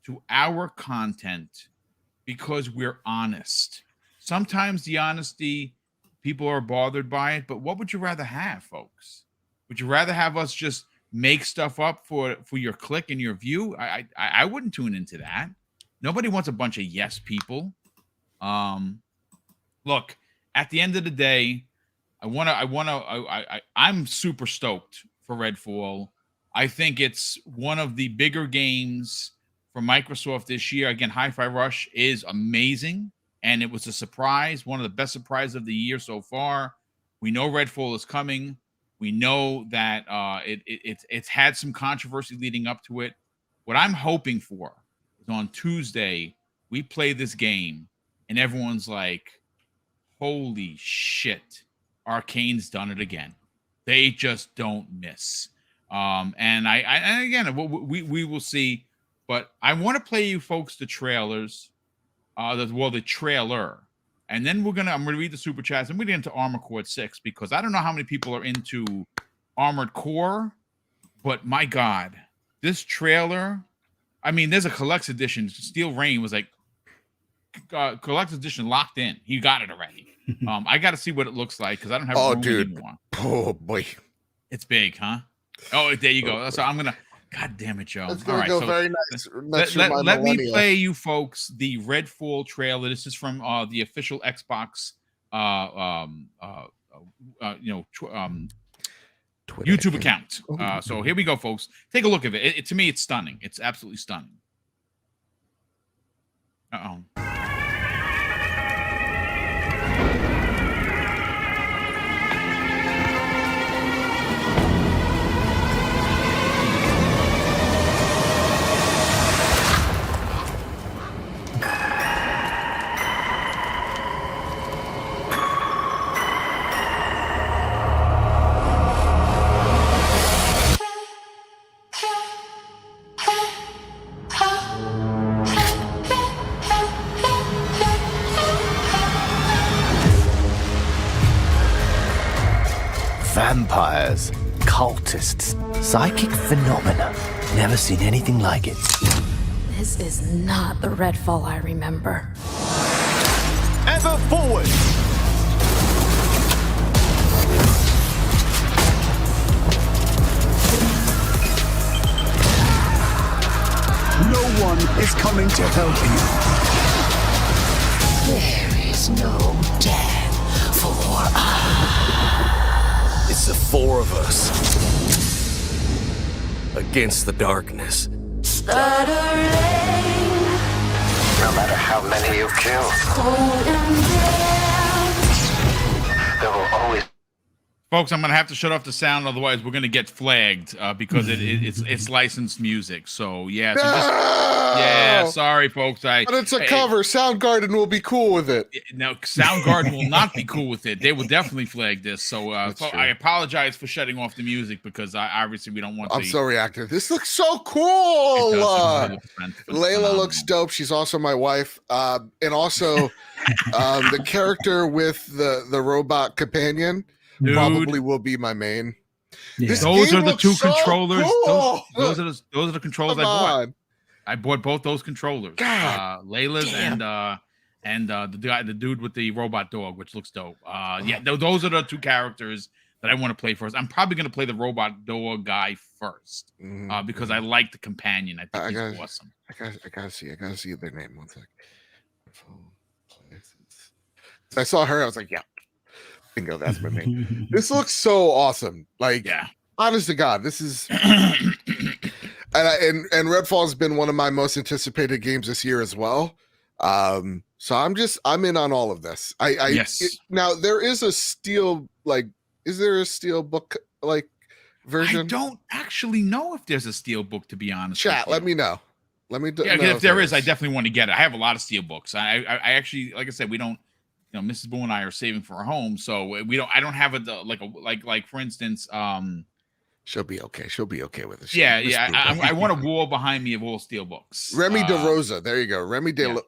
to our content because we're honest. Sometimes the honesty, people are bothered by it, but what would you rather have, folks? Would you rather have us just make stuff up for your click and your view? I wouldn't tune into that. Nobody wants a bunch of yes people. Look, at the end of the day, I'm super stoked for Redfall. I think it's one of the bigger games for Microsoft this year. Again, Hi-Fi Rush is amazing, and it was a surprise, one of the best surprises of the year so far. We know Redfall is coming. We know that it's had some controversy leading up to it. What I'm hoping for is on Tuesday, we play this game, and everyone's like, holy shit, Arcane's done it again. They just don't miss. And again, we will see. But I want to play you folks the trailers, the trailer And then I'm gonna read the super chats and we're gonna get into Armored Core 6 because I don't know how many people are into Armored Core, but my God, this trailer. I mean, there's a collector's edition. Steel Rain was like collector's edition locked in. He got it already. I got to see what it looks like because I don't have room anymore. Oh boy, it's big, huh? Oh, there you go. So I'm gonna. God damn it, Joe. It's gonna go very nice. Let me play you folks the Redfall trailer. This is from the official Xbox, YouTube account. So here we go, folks. Take a look at it. To me, it's stunning. It's absolutely stunning. Vampires, cultists, psychic phenomena. Never seen anything like it. This is not the Redfall I remember. Ever forward! No one is coming to help you. There is no death for us. It's the four of us against the darkness. Stuttering. No matter how many you kill, Cold and damp. there will always. Folks, I'm gonna have to shut off the sound, otherwise we're gonna get flagged because it's licensed music. So yeah, sorry, folks. But it's a cover. Soundgarden will be cool with it. No, Soundgarden will not be cool with it. They will definitely flag this. So I apologize for shutting off the music because obviously we don't want. I'm so reactive. This looks so cool. Layla looks dope. She's also my wife, and also the character with the robot companion. Dude. Probably will be my main. Yeah. Those are the two so controllers. Cool. Those are the controllers Come I bought. on. I bought both those controllers. God Layla's and the dude with the robot dog, which looks dope. Those are the two characters that I want to play first. I'm probably going to play the robot dog guy first because I like the companion. I think he's awesome. I gotta see their name. One sec. So I saw her. I was like, yeah. Bingo, that's my name. This looks so awesome. Like, honest to God, this is and Redfall has been one of my most anticipated games this year as well. So I'm in on all of this. Now there is a steel is there a steel book version? I don't actually know if there's a steel book, to be honest. Chat, let me know. If there is, I definitely want to get it. I have a lot of steel books. I actually, like I said, we don't. Mrs. Boone and I are saving for a home, so we don't. I don't have like for instance. She'll be okay. She'll be okay with it. I want a wall behind me of all steel books. Remy DeRosa, there you go. Remy De La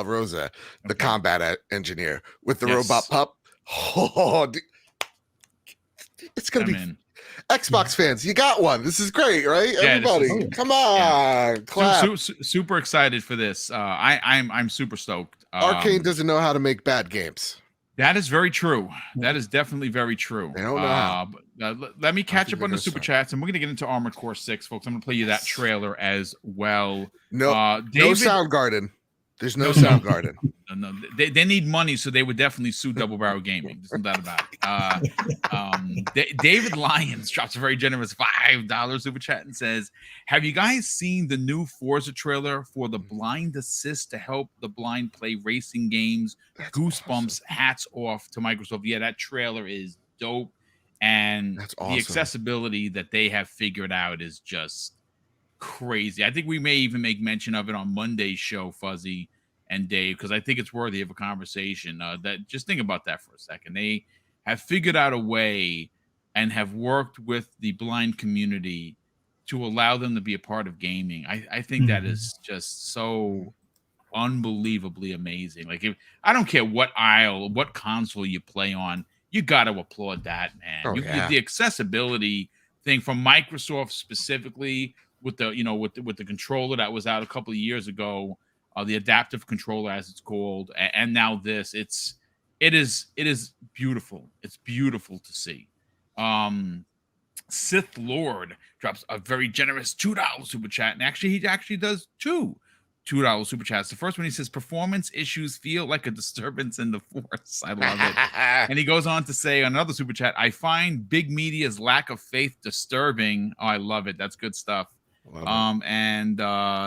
Rosa, the combat engineer with the robot pup. Oh, it's gonna be Xbox fans. You got one. This is great, right? Everybody, come on, clap. Super excited for this. I'm super stoked. Arcane doesn't know how to make bad games. That is very true. That is definitely very true. They don't know how. Let me catch up on the super chats, and we're gonna get into Armored Core 6, folks. I'm gonna play you that trailer as well. No Soundgarden. There's no Soundgarden. No, they need money, so they would definitely sue Double Barrel Gaming. There's no doubt about it. David Lyons drops a very generous $5 super chat and says, "Have you guys seen the new Forza trailer for the blind assist to help the blind play racing games? That's Goosebumps, awesome. Hats off to Microsoft." Yeah, that trailer is dope, and that's awesome. The accessibility that they have figured out is just crazy. I think we may even make mention of it on Monday's show, Fuzzy and Dave, because I think it's worthy of a conversation. That just think about that for a second. They have figured out a way and have worked with the blind community to allow them to be a part of gaming. I think that is just so unbelievably amazing. Like, if I don't care what aisle, what console you play on, you got to applaud that, man. Oh, yeah. The accessibility thing from Microsoft specifically with the with the controller that was out a couple of years ago, the adaptive controller as it's called, and now this, it is beautiful. It's beautiful to see. Sith Lord drops a very generous $2 super chat, and he actually does two $2 super chats. The first one, he says, performance issues feel like a disturbance in the Force. I love it. And he goes on to say on another super chat, I find big media's lack of faith disturbing. Oh, I love it. That's good stuff. And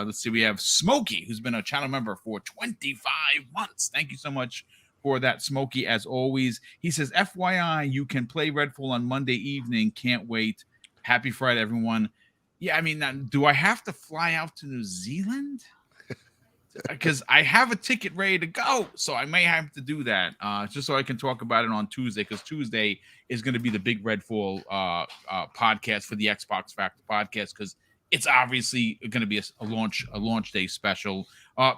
let's see, we have Smokey, who's been a channel member for 25 months. Thank you so much for that, Smokey, as always. He says, FYI, you can play Redfall on Monday evening. Can't wait. Happy Friday, everyone. Yeah, I mean, now, do I have to fly out to New Zealand? Because I have a ticket ready to go, so I may have to do that just so I can talk about it on Tuesday, because Tuesday is going to be the big Redfall podcast for the Xbox Factor podcast, because it's obviously going to be a launch day special.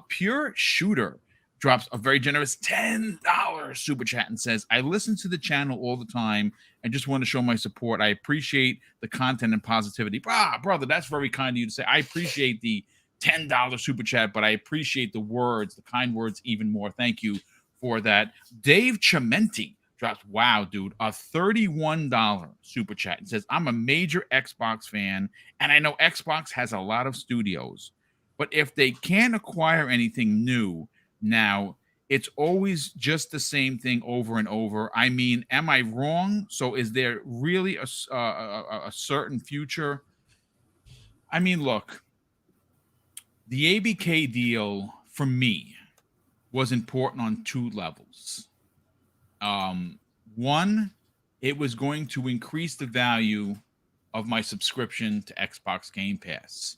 Pure Shooter drops a very generous $10 super chat and says, I listen to the channel all the time and just want to show my support. I appreciate the content and positivity. Brother, that's very kind of you to say. I appreciate the $10 super chat, but I appreciate the words, the kind words even more. Thank you for that. Dave Chimenti drops, wow, dude, a $31 super chat and says, I'm a major Xbox fan, and I know Xbox has a lot of studios, but if they can't acquire anything new now, it's always just the same thing over and over. I mean, am I wrong? So is there really a certain future? I mean, look, the ABK deal for me was important on two levels. One, it was going to increase the value of my subscription to Xbox Game Pass.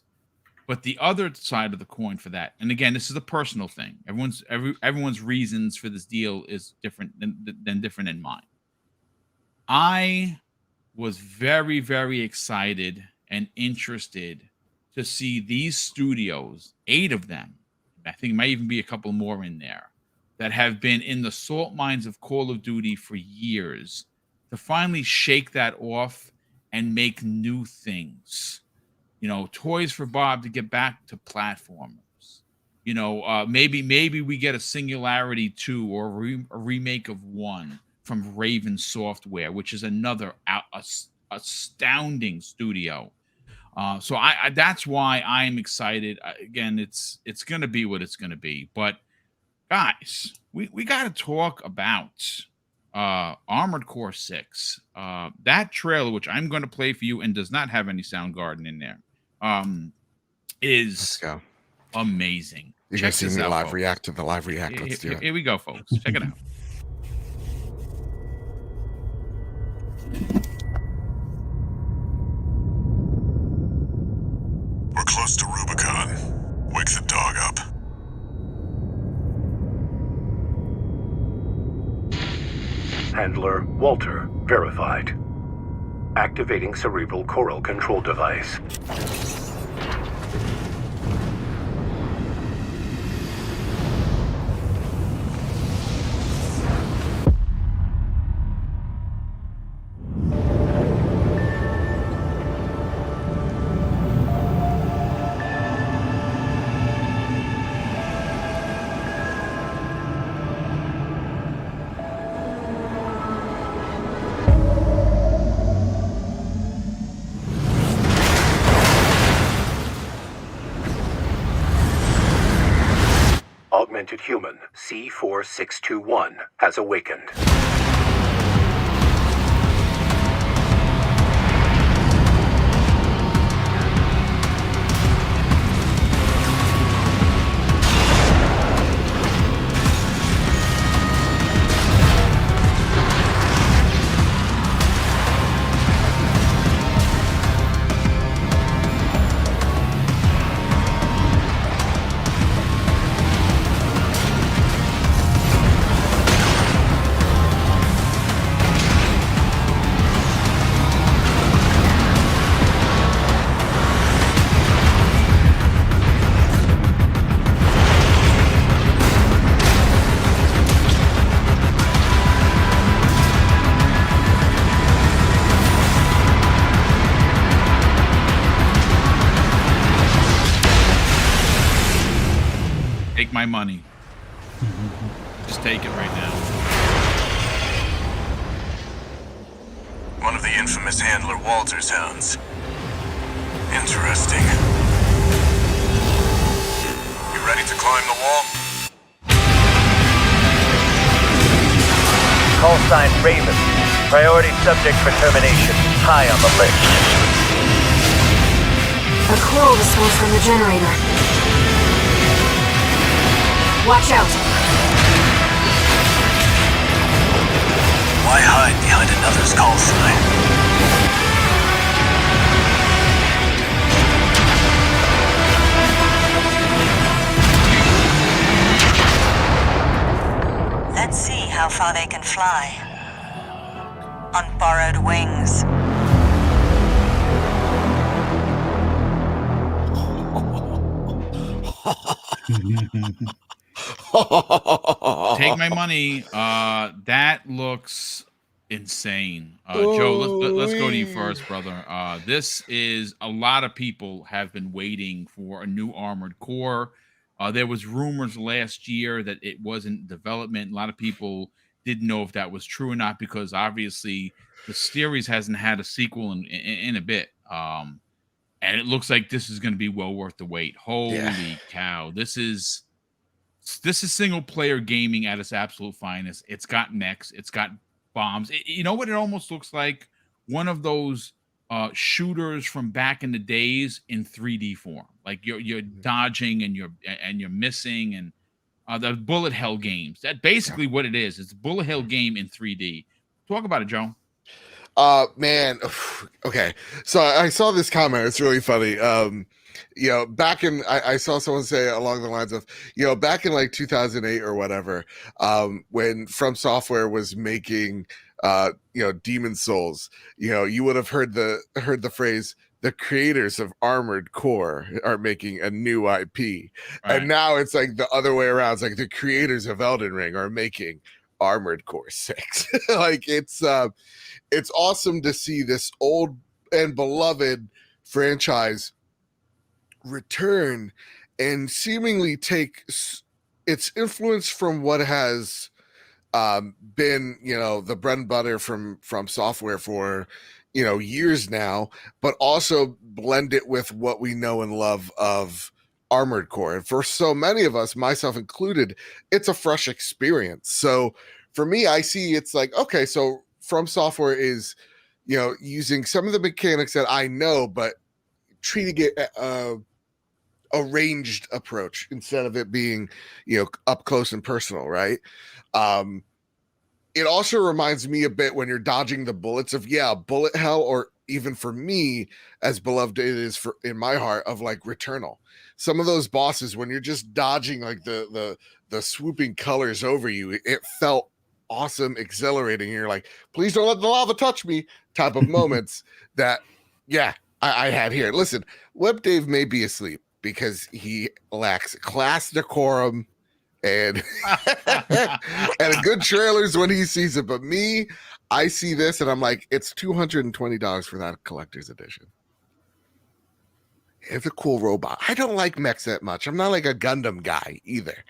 But the other side of the coin for that, and again, this is a personal thing. Everyone's reasons for this deal is different than different in mine. I was very, very excited and interested to see these studios, 8 of them, I think might even be a couple more in there, that have been in the salt mines of Call of Duty for years, to finally shake that off and make new things. You know, Toys for Bob to get back to platformers. You know, maybe we get a Singularity 2 or a remake of 1 from Raven Software, which is another astounding studio. So I that's why I'm excited. Again, it's going to be what it's going to be. But guys, we got to talk about Armored Core 6. That trailer, which I'm going to play for you and does not have any Soundgarden in there, is amazing. You guys see me live react to the live react. Let's do it. Here we go, folks. Check it out. We're close to Rubicon. Wake the dog up. Handler Walter verified. Activating cerebral coral control device. Augmented human C4621 has awakened. Take my money. Just take it right now. One of the infamous handler Walter's hounds. Interesting. You ready to climb the wall? Call sign Raven. Priority subject for termination. High on the list. A coral response from the generator. Watch out! Why hide behind another's call sign? Let's see how far they can fly. On borrowed wings. Take my money. That looks insane. Joe, let's go to you first, brother. This is a lot of people have been waiting for a new Armored Core. There was rumors last year that it wasn't in development. A lot of people didn't know if that was true or not because obviously the series hasn't had a sequel in a bit. And it looks like this is going to be well worth the wait. Holy cow. This is single player gaming at its absolute finest. It's got mechs, it's got bombs. You know what it almost looks like? One of those shooters from back in the days in 3D form. Like you're dodging and you're missing, and the bullet hell games. That's basically what it is. It's a bullet hell game in 3D. Talk about it, Joe. Man, okay. So I saw this comment. It's really funny. You know, back in, I saw someone say along the lines of, you know, back in like 2008 or whatever, when From Software was making, you know, Demon Souls, you know, you would have heard the phrase, the creators of Armored Core are making a new IP. Right. And now it's like the other way around. It's like the creators of Elden Ring are making Armored Core 6. Like it's awesome to see this old and beloved franchise return and seemingly take its influence from what has been, you know, the bread and butter from Software for, you know, years now, but also blend it with what we know and love of Armored Core. And for so many of us, myself included, it's a fresh experience. So for me, I see it's like, okay, so From Software is, you know, using some of the mechanics that I know, but treating it a ranged approach instead of it being, you know, up close and personal, right? It also reminds me a bit when you're dodging the bullets of, bullet hell, or even for me, as beloved it is for in my heart, of like Returnal. Some of those bosses, when you're just dodging like the swooping colors over you, it felt awesome, exhilarating. You're like, please don't let the lava touch me type of moments that, I had here. Listen, Web Dave may be asleep because he lacks class, decorum, and and good trailers when he sees it. But me, I see this and I'm like, it's $220 for that collector's edition. It's a cool robot. I don't like mechs that much. I'm not like a Gundam guy either.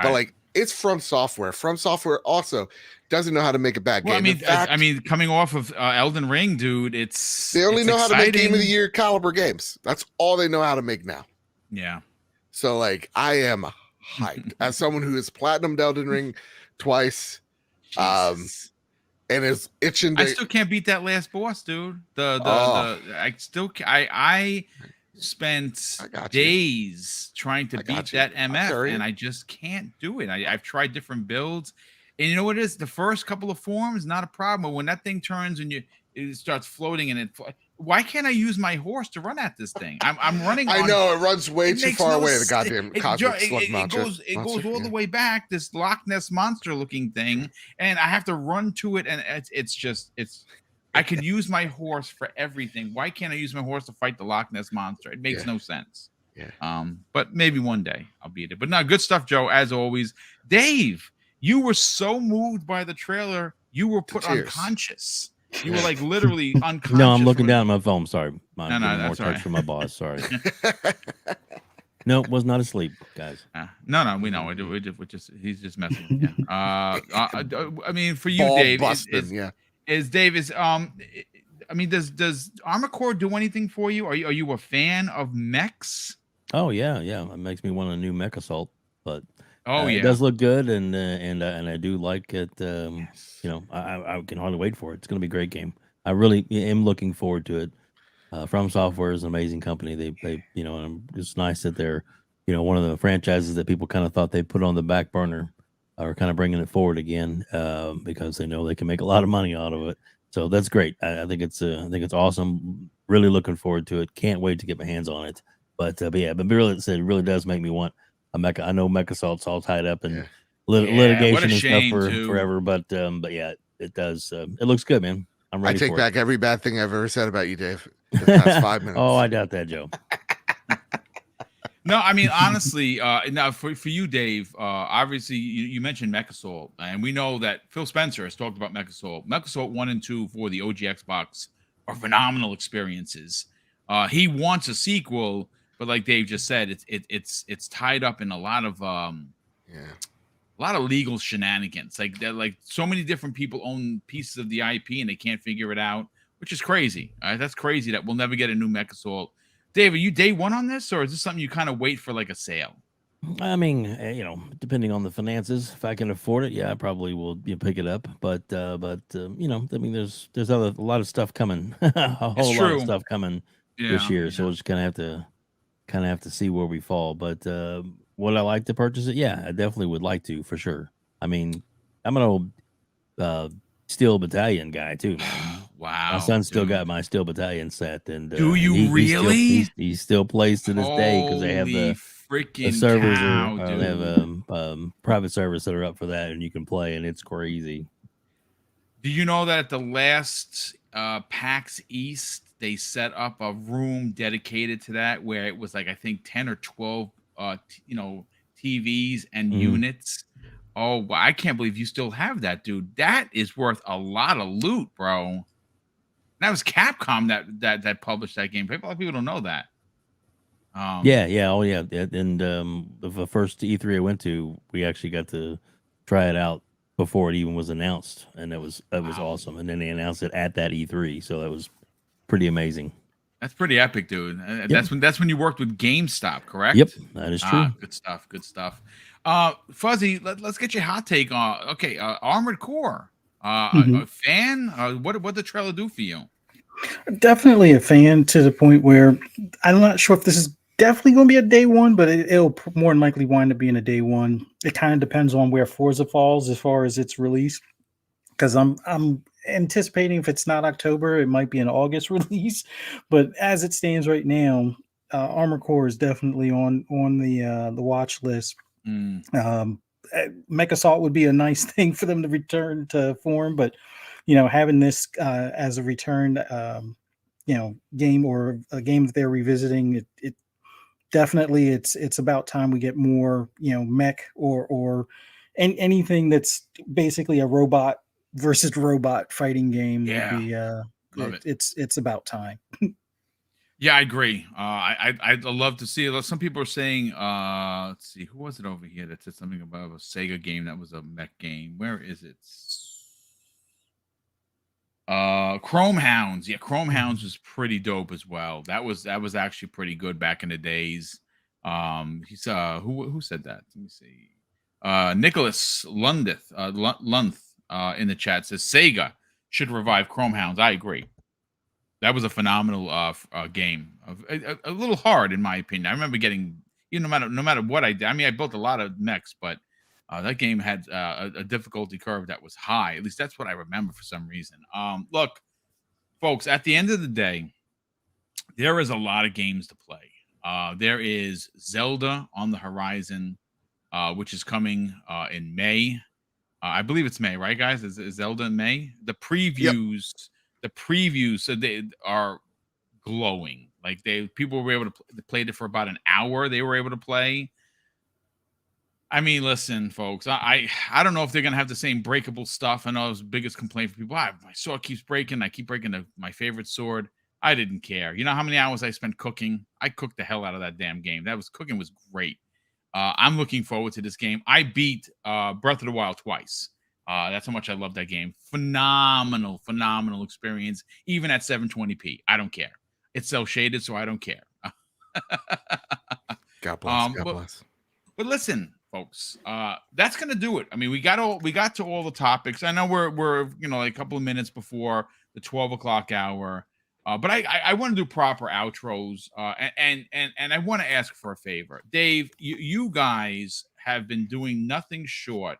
But like, it's From Software. From Software also doesn't know how to make a bad game. I mean, coming off of Elden Ring, dude, they only know how to make Game of the Year caliber games. That's all they know how to make now. Yeah. So like, I am hyped as someone who has platinumed Elden Ring twice, and is itching. I still can't beat that last boss, dude. I spent days trying to beat that MF, and I just can't do it. I've tried different builds, and you know what it is? The first couple of forms, not a problem. But when that thing turns and it starts floating, and why can't I use my horse to run at this thing? I'm running. I know it runs way too far away. The goddamn cosmic slug monster. It goes all the way back. This Loch Ness monster looking thing, and I have to run to it, and it's. I could use my horse for everything. Why can't I use my horse to fight the Loch Ness monster? It makes no sense. Yeah. But maybe one day I'll beat it. But no, good stuff, Joe. As always, Dave, you were so moved by the trailer, you were put unconscious. You were like literally unconscious. No, I'm looking down at my phone. Sorry, no, more text from my boss. Sorry. No, was not asleep, guys. No, we know. We're just he's just messing with you. I mean, for you, Ball Dave, busting, yeah. I mean, does Armored Core do anything for you? Are you a fan of mechs? Oh yeah, it makes me want a new Mech Assault, but Yeah, it does look good, and I do like it. Yes. You know, I can hardly wait for it. It's going to be a great game. I really am looking forward to it. From Software is an amazing company. They you know, and it's nice that they're, you know, one of the franchises that people kind of thought they put on the back burner, are kind of bringing it forward again, because they know they can make a lot of money out of it. So that's great. I think it's awesome. Really looking forward to it. Can't wait to get my hands on it. But yeah, but really, it really does make me want a Mecha. I know Mech Assault's all tied up in litigation what a and stuff shame, for too. forever. But yeah, it does. It looks good, man. I'm I ready take for back it. every bad thing I've ever said about you, Dave. The past 5 minutes. Oh, I doubt that, Joe. No, I mean, honestly, now for you, Dave, obviously you mentioned Mech Assault, and we know that Phil Spencer has talked about Mech Assault. Mech Assault 1 and 2 for the OG Xbox are phenomenal experiences. He wants a sequel, but like Dave just said, it's tied up in a lot of legal shenanigans. Like so many different people own pieces of the IP and they can't figure it out, which is crazy. That's crazy that we'll never get a new Mech Assault. Dave, are you day one on this, or is this something you kind of wait for like a sale? I mean, you know, depending on the finances, if I can afford it, yeah, I probably will pick it up. But you know, I mean, there's a lot of stuff coming, a whole lot of stuff coming this year. So we're just gonna have to see where we fall. But would I like to purchase it? Yeah, I definitely would like to, for sure. I mean, I'm an old Steel Battalion guy too, man. Wow, my son still got my Steel Battalion set, and do you really? He still plays to this day because they have the servers they have private servers that are up for that, and you can play, and it's crazy. Do you know that at the last PAX East they set up a room dedicated to that, where it was like I think 10 or 12 TVs and units. Oh, I can't believe you still have that, dude. That is worth a lot of loot, bro. That was Capcom that published that game. A lot of people don't know that. Yeah. Oh, yeah. And the first E3 I went to, we actually got to try it out before it even was announced, and that was awesome. And then they announced it at that E3, so that was pretty amazing. That's pretty epic, dude. Yep. That's when you worked with GameStop, correct? Yep, that is true. Good stuff. Fuzzy, let's get your hot take on. Okay, Armored Core. A fan? What did the trailer do for you? Definitely a fan, to the point where I'm not sure if this is definitely going to be a day one, but it'll more than likely wind up being a day one. It kind of depends on where Forza falls as far as its release, because I'm anticipating if it's not October, it might be an August release. But as it stands right now, Armored Core is definitely on the watch list. Mech Assault would be a nice thing for them to return to form, but having this as a return game, or a game that they're revisiting, it definitely it's about time we get more mech or anything that's basically a robot versus robot fighting game. It's about time. Yeah, I agree. I'd love to see it. Some people are saying, let's see, who was it over here that said something about a Sega game that was a mech game? Where is it? Chrome Hounds. Yeah, Chrome Hounds was pretty dope as well. That was actually pretty good back in the days. He's who said that? Let me see. Nicholas Lunth in the chat says Sega should revive Chrome Hounds. I agree. That was a phenomenal game. A little hard in my opinion. I remember getting, no matter what I did. I mean, I built a lot of mechs, but that game had a difficulty curve that was high. At least that's what I remember for some reason. Look, folks, at the end of the day, there is a lot of games to play. There is Zelda on the horizon, which is coming in May. I believe it's May, right, guys? Is Zelda in May? The previews. Yep. The previews, so they are glowing. Like people were able to play it for about an hour. They were able to play. I mean, listen, folks. I don't know if they're gonna have the same breakable stuff. I know it was the biggest complaint for people. My sword keeps breaking. I keep breaking my favorite sword. I didn't care. You know how many hours I spent cooking? I cooked the hell out of that damn game. Cooking was great. I'm looking forward to this game. I beat Breath of the Wild twice. That's how much I love that game. Phenomenal experience, even at 720p. I don't care. It's cel shaded, so I don't care. God bless. God bless. But listen, folks, that's gonna do it. I mean, we got to all the topics. I know we're like a couple of minutes before the 12 o'clock hour. But I want to do proper outros, and I want to ask for a favor, Dave. You guys have been doing nothing short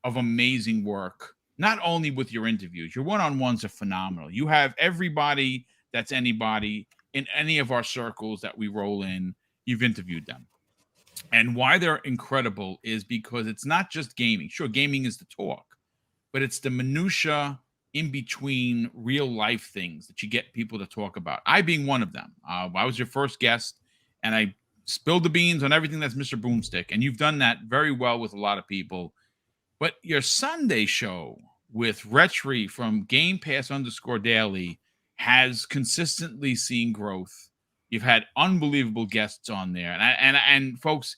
of amazing work. Not only with your interviews, your one-on-ones are phenomenal. You have everybody that's anybody in any of our circles that we roll in. You've interviewed them, and why they're incredible is because it's not just gaming. Sure, gaming is the talk, but it's the minutia in between real life things that you get people to talk about. I being one of them. I was your first guest, and I spilled the beans on everything that's Mr. Boomstick, and you've done that very well with a lot of people. But your Sunday show with Retry from Game Pass _Daily has consistently seen growth. You've had unbelievable guests on there, and folks,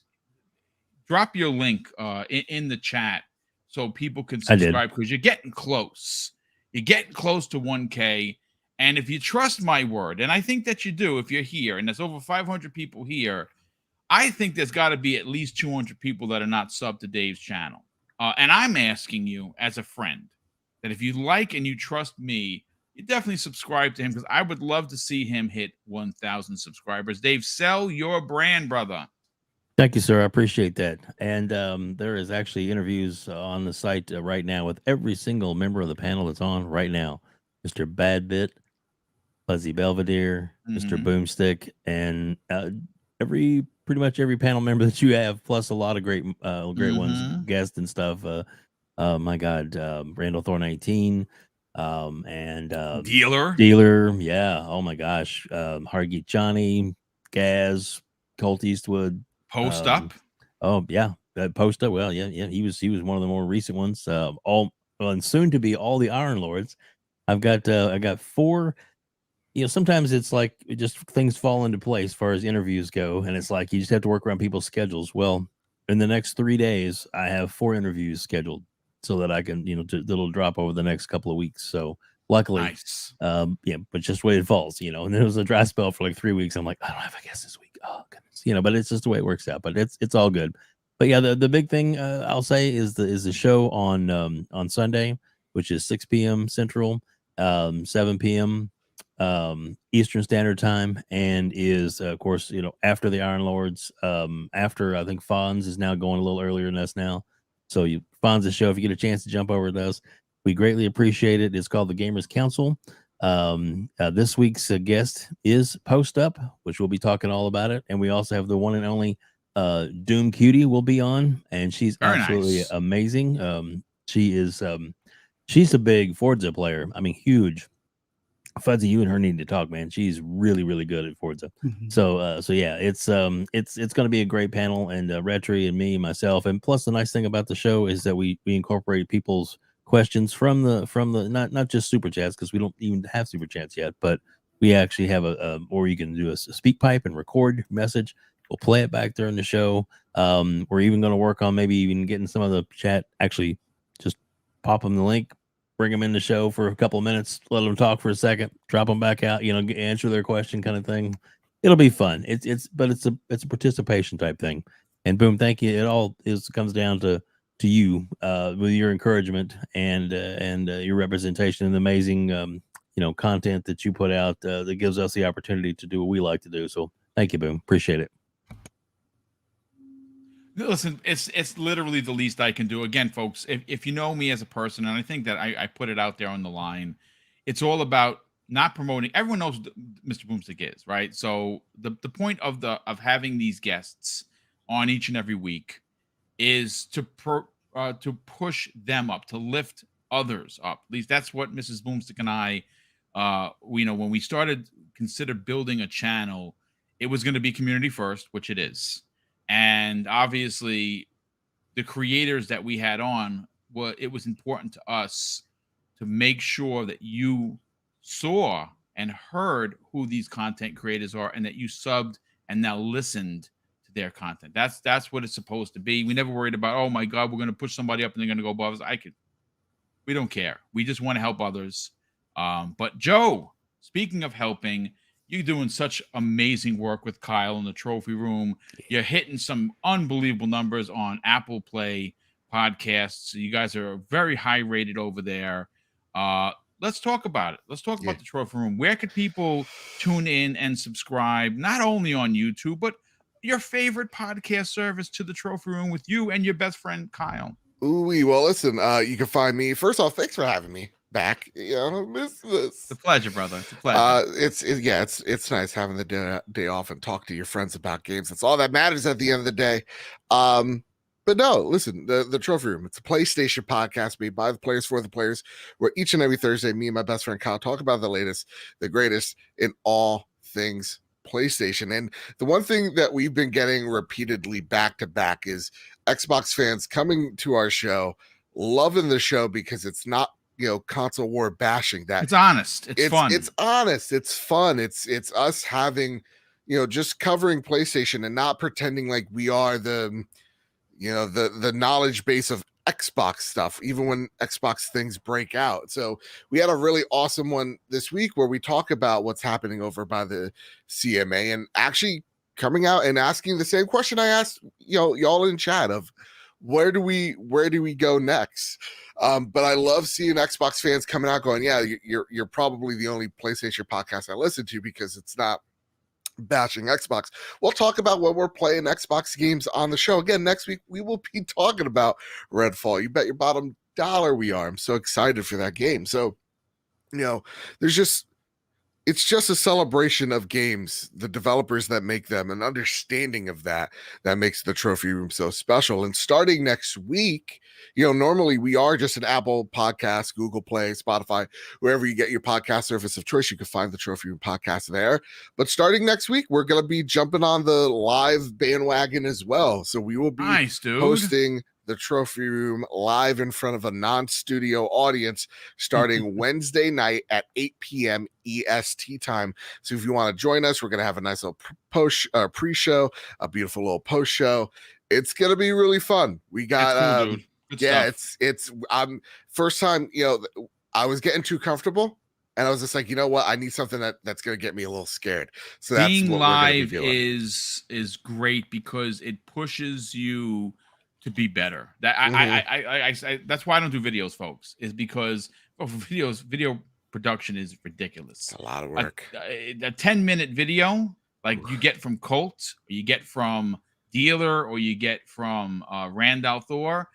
drop your link in the chat so people can subscribe, because you're getting close. You're getting close to 1K. And if you trust my word, and I think that you do if you're here, and there's over 500 people here, I think there's got to be at least 200 people that are not subbed to Dave's channel. And I'm asking you as a friend that if you like and you trust me, you definitely subscribe to him, because I would love to see him hit 1,000 subscribers. Dave, sell your brand, brother. Thank you, sir. I appreciate that. And there is actually interviews on the site right now with every single member of the panel that's on right now. Mr. Badbit, Fuzzy Belvedere, Mr. Boomstick, and pretty much every panel member that you have, plus a lot of great ones, guests and stuff. My God, Randall Thorne 18, and Dealer. Yeah. Oh my gosh. Hargeet Johnny, Gaz, Colt Eastwood. Post Up. Oh yeah, Post Up. Well, yeah. He was one of the more recent ones. And soon to be all the Iron Lords. I got 4. Sometimes it's like just things fall into place as far as interviews go, and it's like you just have to work around people's schedules. Well, in the next 3 days, I have 4 interviews scheduled so that I can, that'll drop over the next couple of weeks. So luckily, nice. But just the way it falls, and then it was a dry spell for like 3 weeks. I'm like, I don't have a guest this week. Oh goodness. But it's just the way it works out. But it's all good. But yeah, the big thing I'll say is the show on Sunday, which is 6 p.m. Central, 7 p.m. Eastern Standard Time, and is of course after the Iron Lords. After I think Fonz is now going a little earlier than us now. So Fonz's show, if you get a chance to jump over to us, we greatly appreciate it. It's called the Gamers Council. This week's guest is Post Up, which we'll be talking all about it, and we also have the one and only Doom Cutie will be on, and she's very absolutely nice. Amazing. She's a big Forza player. I mean, huge. Fuzzy, you and her need to talk, man. She's really, really good at Forza. So yeah, it's going to be a great panel, and Retry and me, myself, and plus the nice thing about the show is that we incorporate people's questions from the not just super chats, because we don't even have super chats yet, but we actually have or you can do a speak pipe and record message. We'll play it back during the show. We're even going to work on maybe even getting some of the chat, actually just pop them the link, bring them in the show for a couple of minutes, let them talk for a second, drop them back out, answer their question kind of thing. It'll be fun. It's a participation type thing. And Boom, thank you. It all comes down to you with your encouragement and your representation and the amazing content that you put out that gives us the opportunity to do what we like to do. So thank you, Boom. Appreciate it. Listen, it's literally the least I can do. Again, folks, if you know me as a person, and I think that I put it out there on the line, it's all about not promoting. Everyone knows Mr. Boomstick is, right? So the point of having these guests on each and every week is to push them up, to lift others up. At least that's what Mrs. Boomstick and I, when we considered building a channel, it was going to be community first, which it is. And obviously the creators that we had on, it was important to us to make sure that you saw and heard who these content creators are, and that you subbed and now listened to their content. That's what it's supposed to be. We never worried about, oh my God, we're going to push somebody up and they're going to go above us. We don't care. We just want to help others. But Joe, speaking of helping, you're doing such amazing work with Kyle in the trophy room. You're hitting some unbelievable numbers on Apple Play podcasts. You guys are very high rated over there. Let's talk about it. Let's talk about the trophy room. Where could people tune in and subscribe, not only on YouTube, but your favorite podcast service to the trophy room with you and your best friend, Kyle? Ooh, well, listen, you can find me. First off, thanks for having me back. You know, miss this. It's a pleasure, brother. It's a pleasure. It's nice having the day off and talk to your friends about games. That's all that matters at the end of the day. But no, listen, the trophy room, it's a PlayStation podcast made by the players for the players, where each and every Thursday, me and my best friend Kyle talk about the latest, the greatest in all things PlayStation. And the one thing that we've been getting repeatedly back to back is Xbox fans coming to our show, loving the show because it's not, console war bashing. That it's honest. It's fun. It's honest. It's fun. It's us having, just covering PlayStation and not pretending like we are the knowledge base of Xbox stuff, even when Xbox things break out. So we had a really awesome one this week where we talk about what's happening over by the CMA and actually coming out and asking the same question I asked, y'all in chat of where do we go next? But I love seeing Xbox fans coming out going, yeah, you're probably the only PlayStation podcast I listen to because it's not bashing Xbox. We'll talk about when we're playing Xbox games on the show. Again, next week we will be talking about Redfall. You bet your bottom dollar we are. I'm so excited for that game. So, it's just a celebration of games, the developers that make them, an understanding of that makes the trophy room so special. And starting next week, normally we are just an Apple podcast, Google Play, Spotify, wherever you get your podcast service of choice, you can find the trophy room podcast there. But starting next week, we're going to be jumping on the live bandwagon as well. So we will be hosting the trophy room live in front of a non-studio audience starting Wednesday night at 8 p.m. EST time. So if you want to join us, we're going to have a nice little pre-show, a beautiful little post show. It's going to be really fun. We got, cool, stuff. it's first time, I was getting too comfortable and I was just like, you know what? I need something that's going to get me a little scared. So that's being what live we're gonna be doing. is great because it pushes you to be better. That I that's why I don't do videos, folks, is because video production is ridiculous. It's a lot of work. A 10-minute video like you get from Colt, or you get from Dealer, or you get from Randall Thor,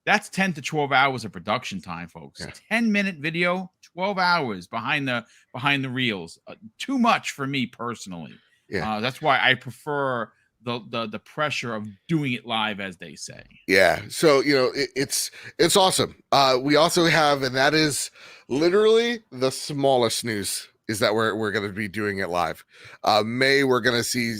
that's 10 to 12 hours of production time, folks. Yeah. 10-minute video, 12 hours behind the reels. Too much for me personally. Yeah. That's why I prefer the pressure of doing it live, as they say. Yeah. So, it's awesome. We also have, and that is literally the smallest news, is that we're going to be doing it live. May, we're going to see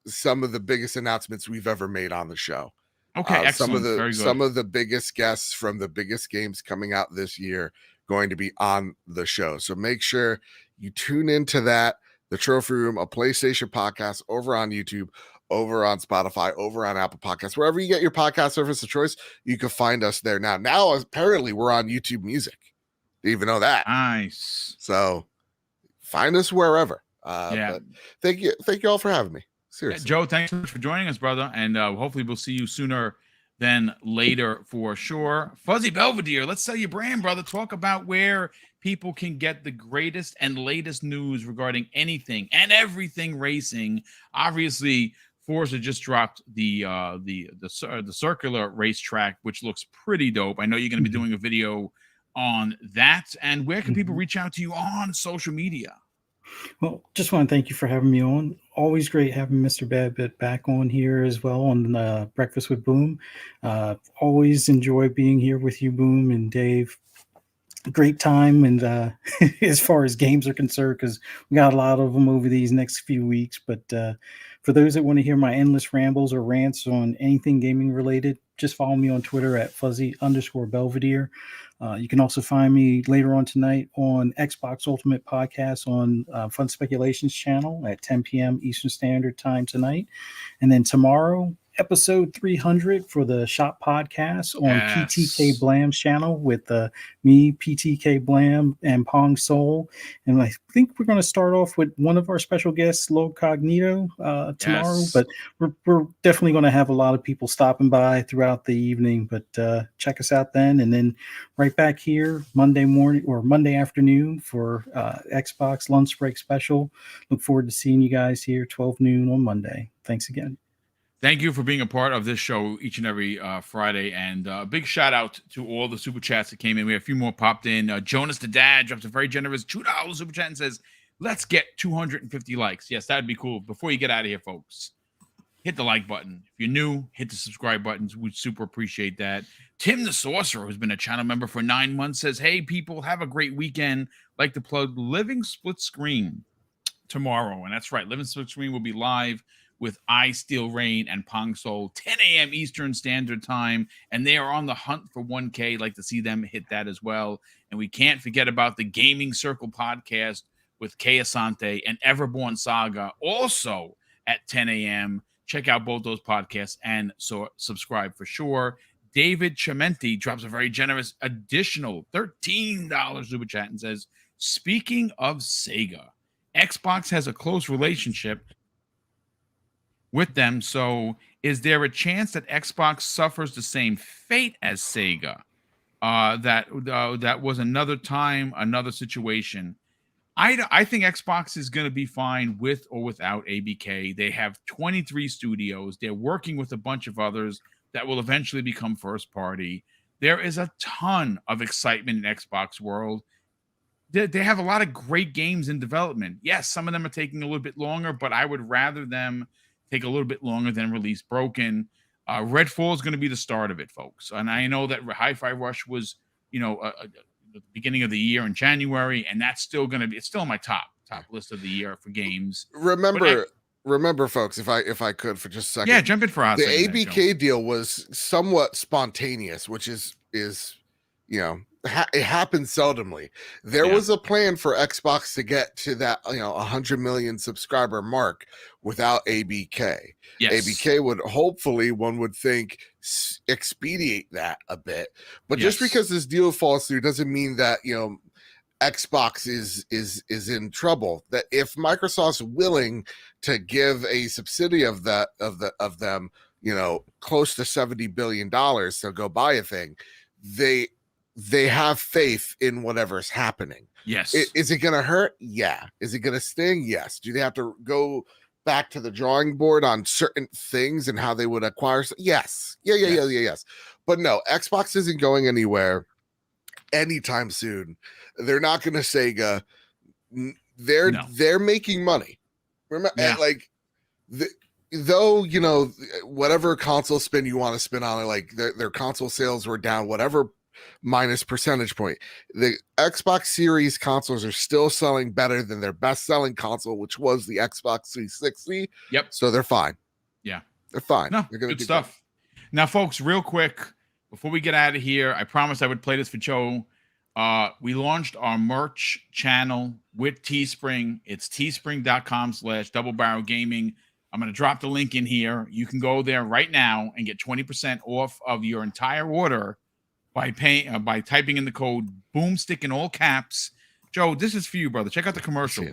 some of the biggest announcements we've ever made on the show. Okay. Excellent. Some of the biggest guests from the biggest games coming out this year going to be on the show. So make sure you tune into that. The Trophy Room, a PlayStation podcast over on YouTube, over on Spotify, over on Apple Podcasts, wherever you get your podcast service of choice, you can find us there now. Now, apparently, we're on YouTube Music. Didn't even know that. Nice. So find us wherever. But thank you all for having me. Seriously. Joe, thanks so much for joining us, brother. And hopefully we'll see you sooner than later for sure. Fuzzy Belvedere, let's sell your brand, brother. Talk about where people can get the greatest and latest news regarding anything and everything racing. Obviously, Forza just dropped the circular racetrack, which looks pretty dope. I know you're going to be doing a video on that. And where can people reach out to you on social media? Well, just want to thank you for having me on. Always great having Mr. Badbit back on here as well on Breakfast with Boom. Always enjoy being here with you, Boom and Dave. Great time, and as far as games are concerned, because we got a lot of them over these next few weeks. But For those that want to hear my endless rambles or rants on anything gaming related, just follow me on Twitter at fuzzy_Belvedere. You can also find me later on tonight on Xbox Ultimate Podcast on Fun Speculations channel at 10 p.m. Eastern Standard Time tonight. And then tomorrow, episode 300 for the Shop Podcast on PTK Blam's channel with me, PTK Blam, and Pong Soul. And I think we're going to start off with one of our special guests, Low Cognito, tomorrow. But we're definitely going to have a lot of people stopping by throughout the evening. But check us out then. And then right back here Monday morning or Monday afternoon for Xbox Lunch Break Special. Look forward to seeing you guys here 12 noon on Monday. Thanks again. Thank you for being a part of this show each and every Friday. And big shout out to all the super chats that came in. We have a few more popped in. Jonas the Dad drops a very generous $2 super chat and says, let's get 250 likes. Yes, that'd be cool. Before you get out of here, folks, hit the like button. If you're new, hit the subscribe buttons. We'd super appreciate that. Tim the Sorcerer, who's been a channel member for 9 months, says, hey, people, have a great weekend. Like to plug Living Split Screen tomorrow. And that's right. Living Split Screen will be live with I Steel Rain and Pong Soul, 10 a.m. Eastern Standard Time, and they are on the hunt for 1K. Like to see them hit that as well. And we can't forget about the Gaming Circle podcast with Kay Asante and Everborn Saga, also at 10 a.m. Check out both those podcasts and so subscribe for sure. David Chimenti drops a very generous additional $13 super chat and says, speaking of Sega, Xbox has a close relationship with them, so is there a chance that Xbox suffers the same fate as Sega? That was another time, another situation. I think Xbox is going to be fine with or without ABK. They have 23 studios. They're working with a bunch of others that will eventually become first party. There is a ton of excitement in Xbox world. They have a lot of great games in development. Yes, some of them are taking a little bit longer, but I would rather them take a little bit longer than release broken. Redfall is going to be the start of it, folks. And I know that Hi-Fi Rush was, the beginning of the year in January, and that's still going to be, it's still on my top list of the year for games. Remember, folks, if I could for just a second. Yeah, jump in for us. The ABK deal was somewhat spontaneous, which is it happens seldomly. There was a plan for Xbox to get to that 100 million subscriber mark without ABK. Yes. ABK would hopefully, one would think, expedite that a bit. But just because this deal falls through doesn't mean that Xbox is in trouble. That if Microsoft's willing to give a subsidy of them close to $70 billion to go buy a thing, they have faith in whatever's happening. Yes. Is it going to hurt? Yeah. Is it going to sting? Yes. Do they have to go back to the drawing board on certain things and how they would acquire? Yes. Yes. But no, Xbox isn't going anywhere anytime soon. They're not going to Sega. They're making money. Remember, though, whatever console spin you want to spin on it, like their console sales were down, whatever minus percentage point, the Xbox Series consoles are still selling better than their best selling console, which was the Xbox 360. Yep. So they're fine. Yeah. They're fine. No, they're gonna good stuff. Now, folks, real quick, before we get out of here, I promised I would play this for Joe. We launched our merch channel with Teespring. It's teespring.com/doublebarrelgaming. I'm going to drop the link in here. You can go there right now and get 20% off of your entire order by typing in the code BoomStick in all caps. Joe, this is for you, brother. Check out the commercial.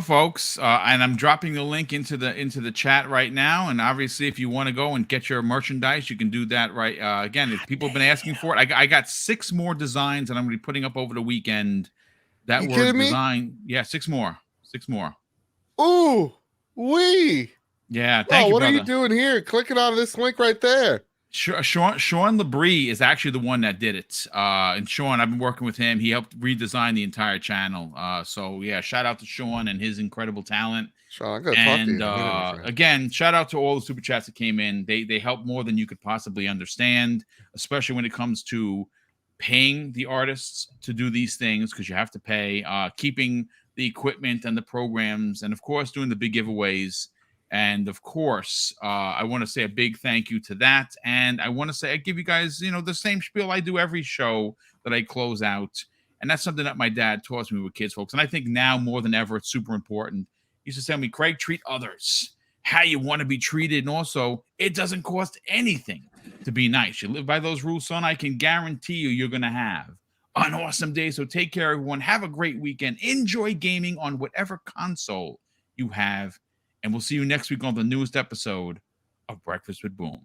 Folks, and I'm dropping the link into the chat right now. And obviously, if you want to go and get your merchandise, you can do that right. Again, if people have been asking for it, I got 6 more designs that I'm going to be putting up over the weekend that were designed. Yeah, 6 more. 6 more. Ooh, Yeah, thank oh, you, what brother. are you doing here? Clicking on this link right there. Sean Labrie is actually the one that did it. And Sean, I've been working with him. He helped redesign the entire channel. So yeah, shout out to Sean and his incredible talent. Sean, I gotta talk to you. Again, shout out to all the super chats that came in. They help more than you could possibly understand, especially when it comes to paying the artists to do these things, because you have to pay, keeping the equipment and the programs, and of course doing the big giveaways. And of course, I want to say a big thank you to that. And I want to say I give you guys, the same spiel I do every show that I close out. And that's something that my dad taught me with kids, folks. And I think now more than ever, it's super important. He used to tell me, Craig, treat others how you want to be treated. And also, it doesn't cost anything to be nice. You live by those rules, son. I can guarantee you're going to have an awesome day. So take care, everyone. Have a great weekend. Enjoy gaming on whatever console you have. And we'll see you next week on the newest episode of Breakfast with Boom.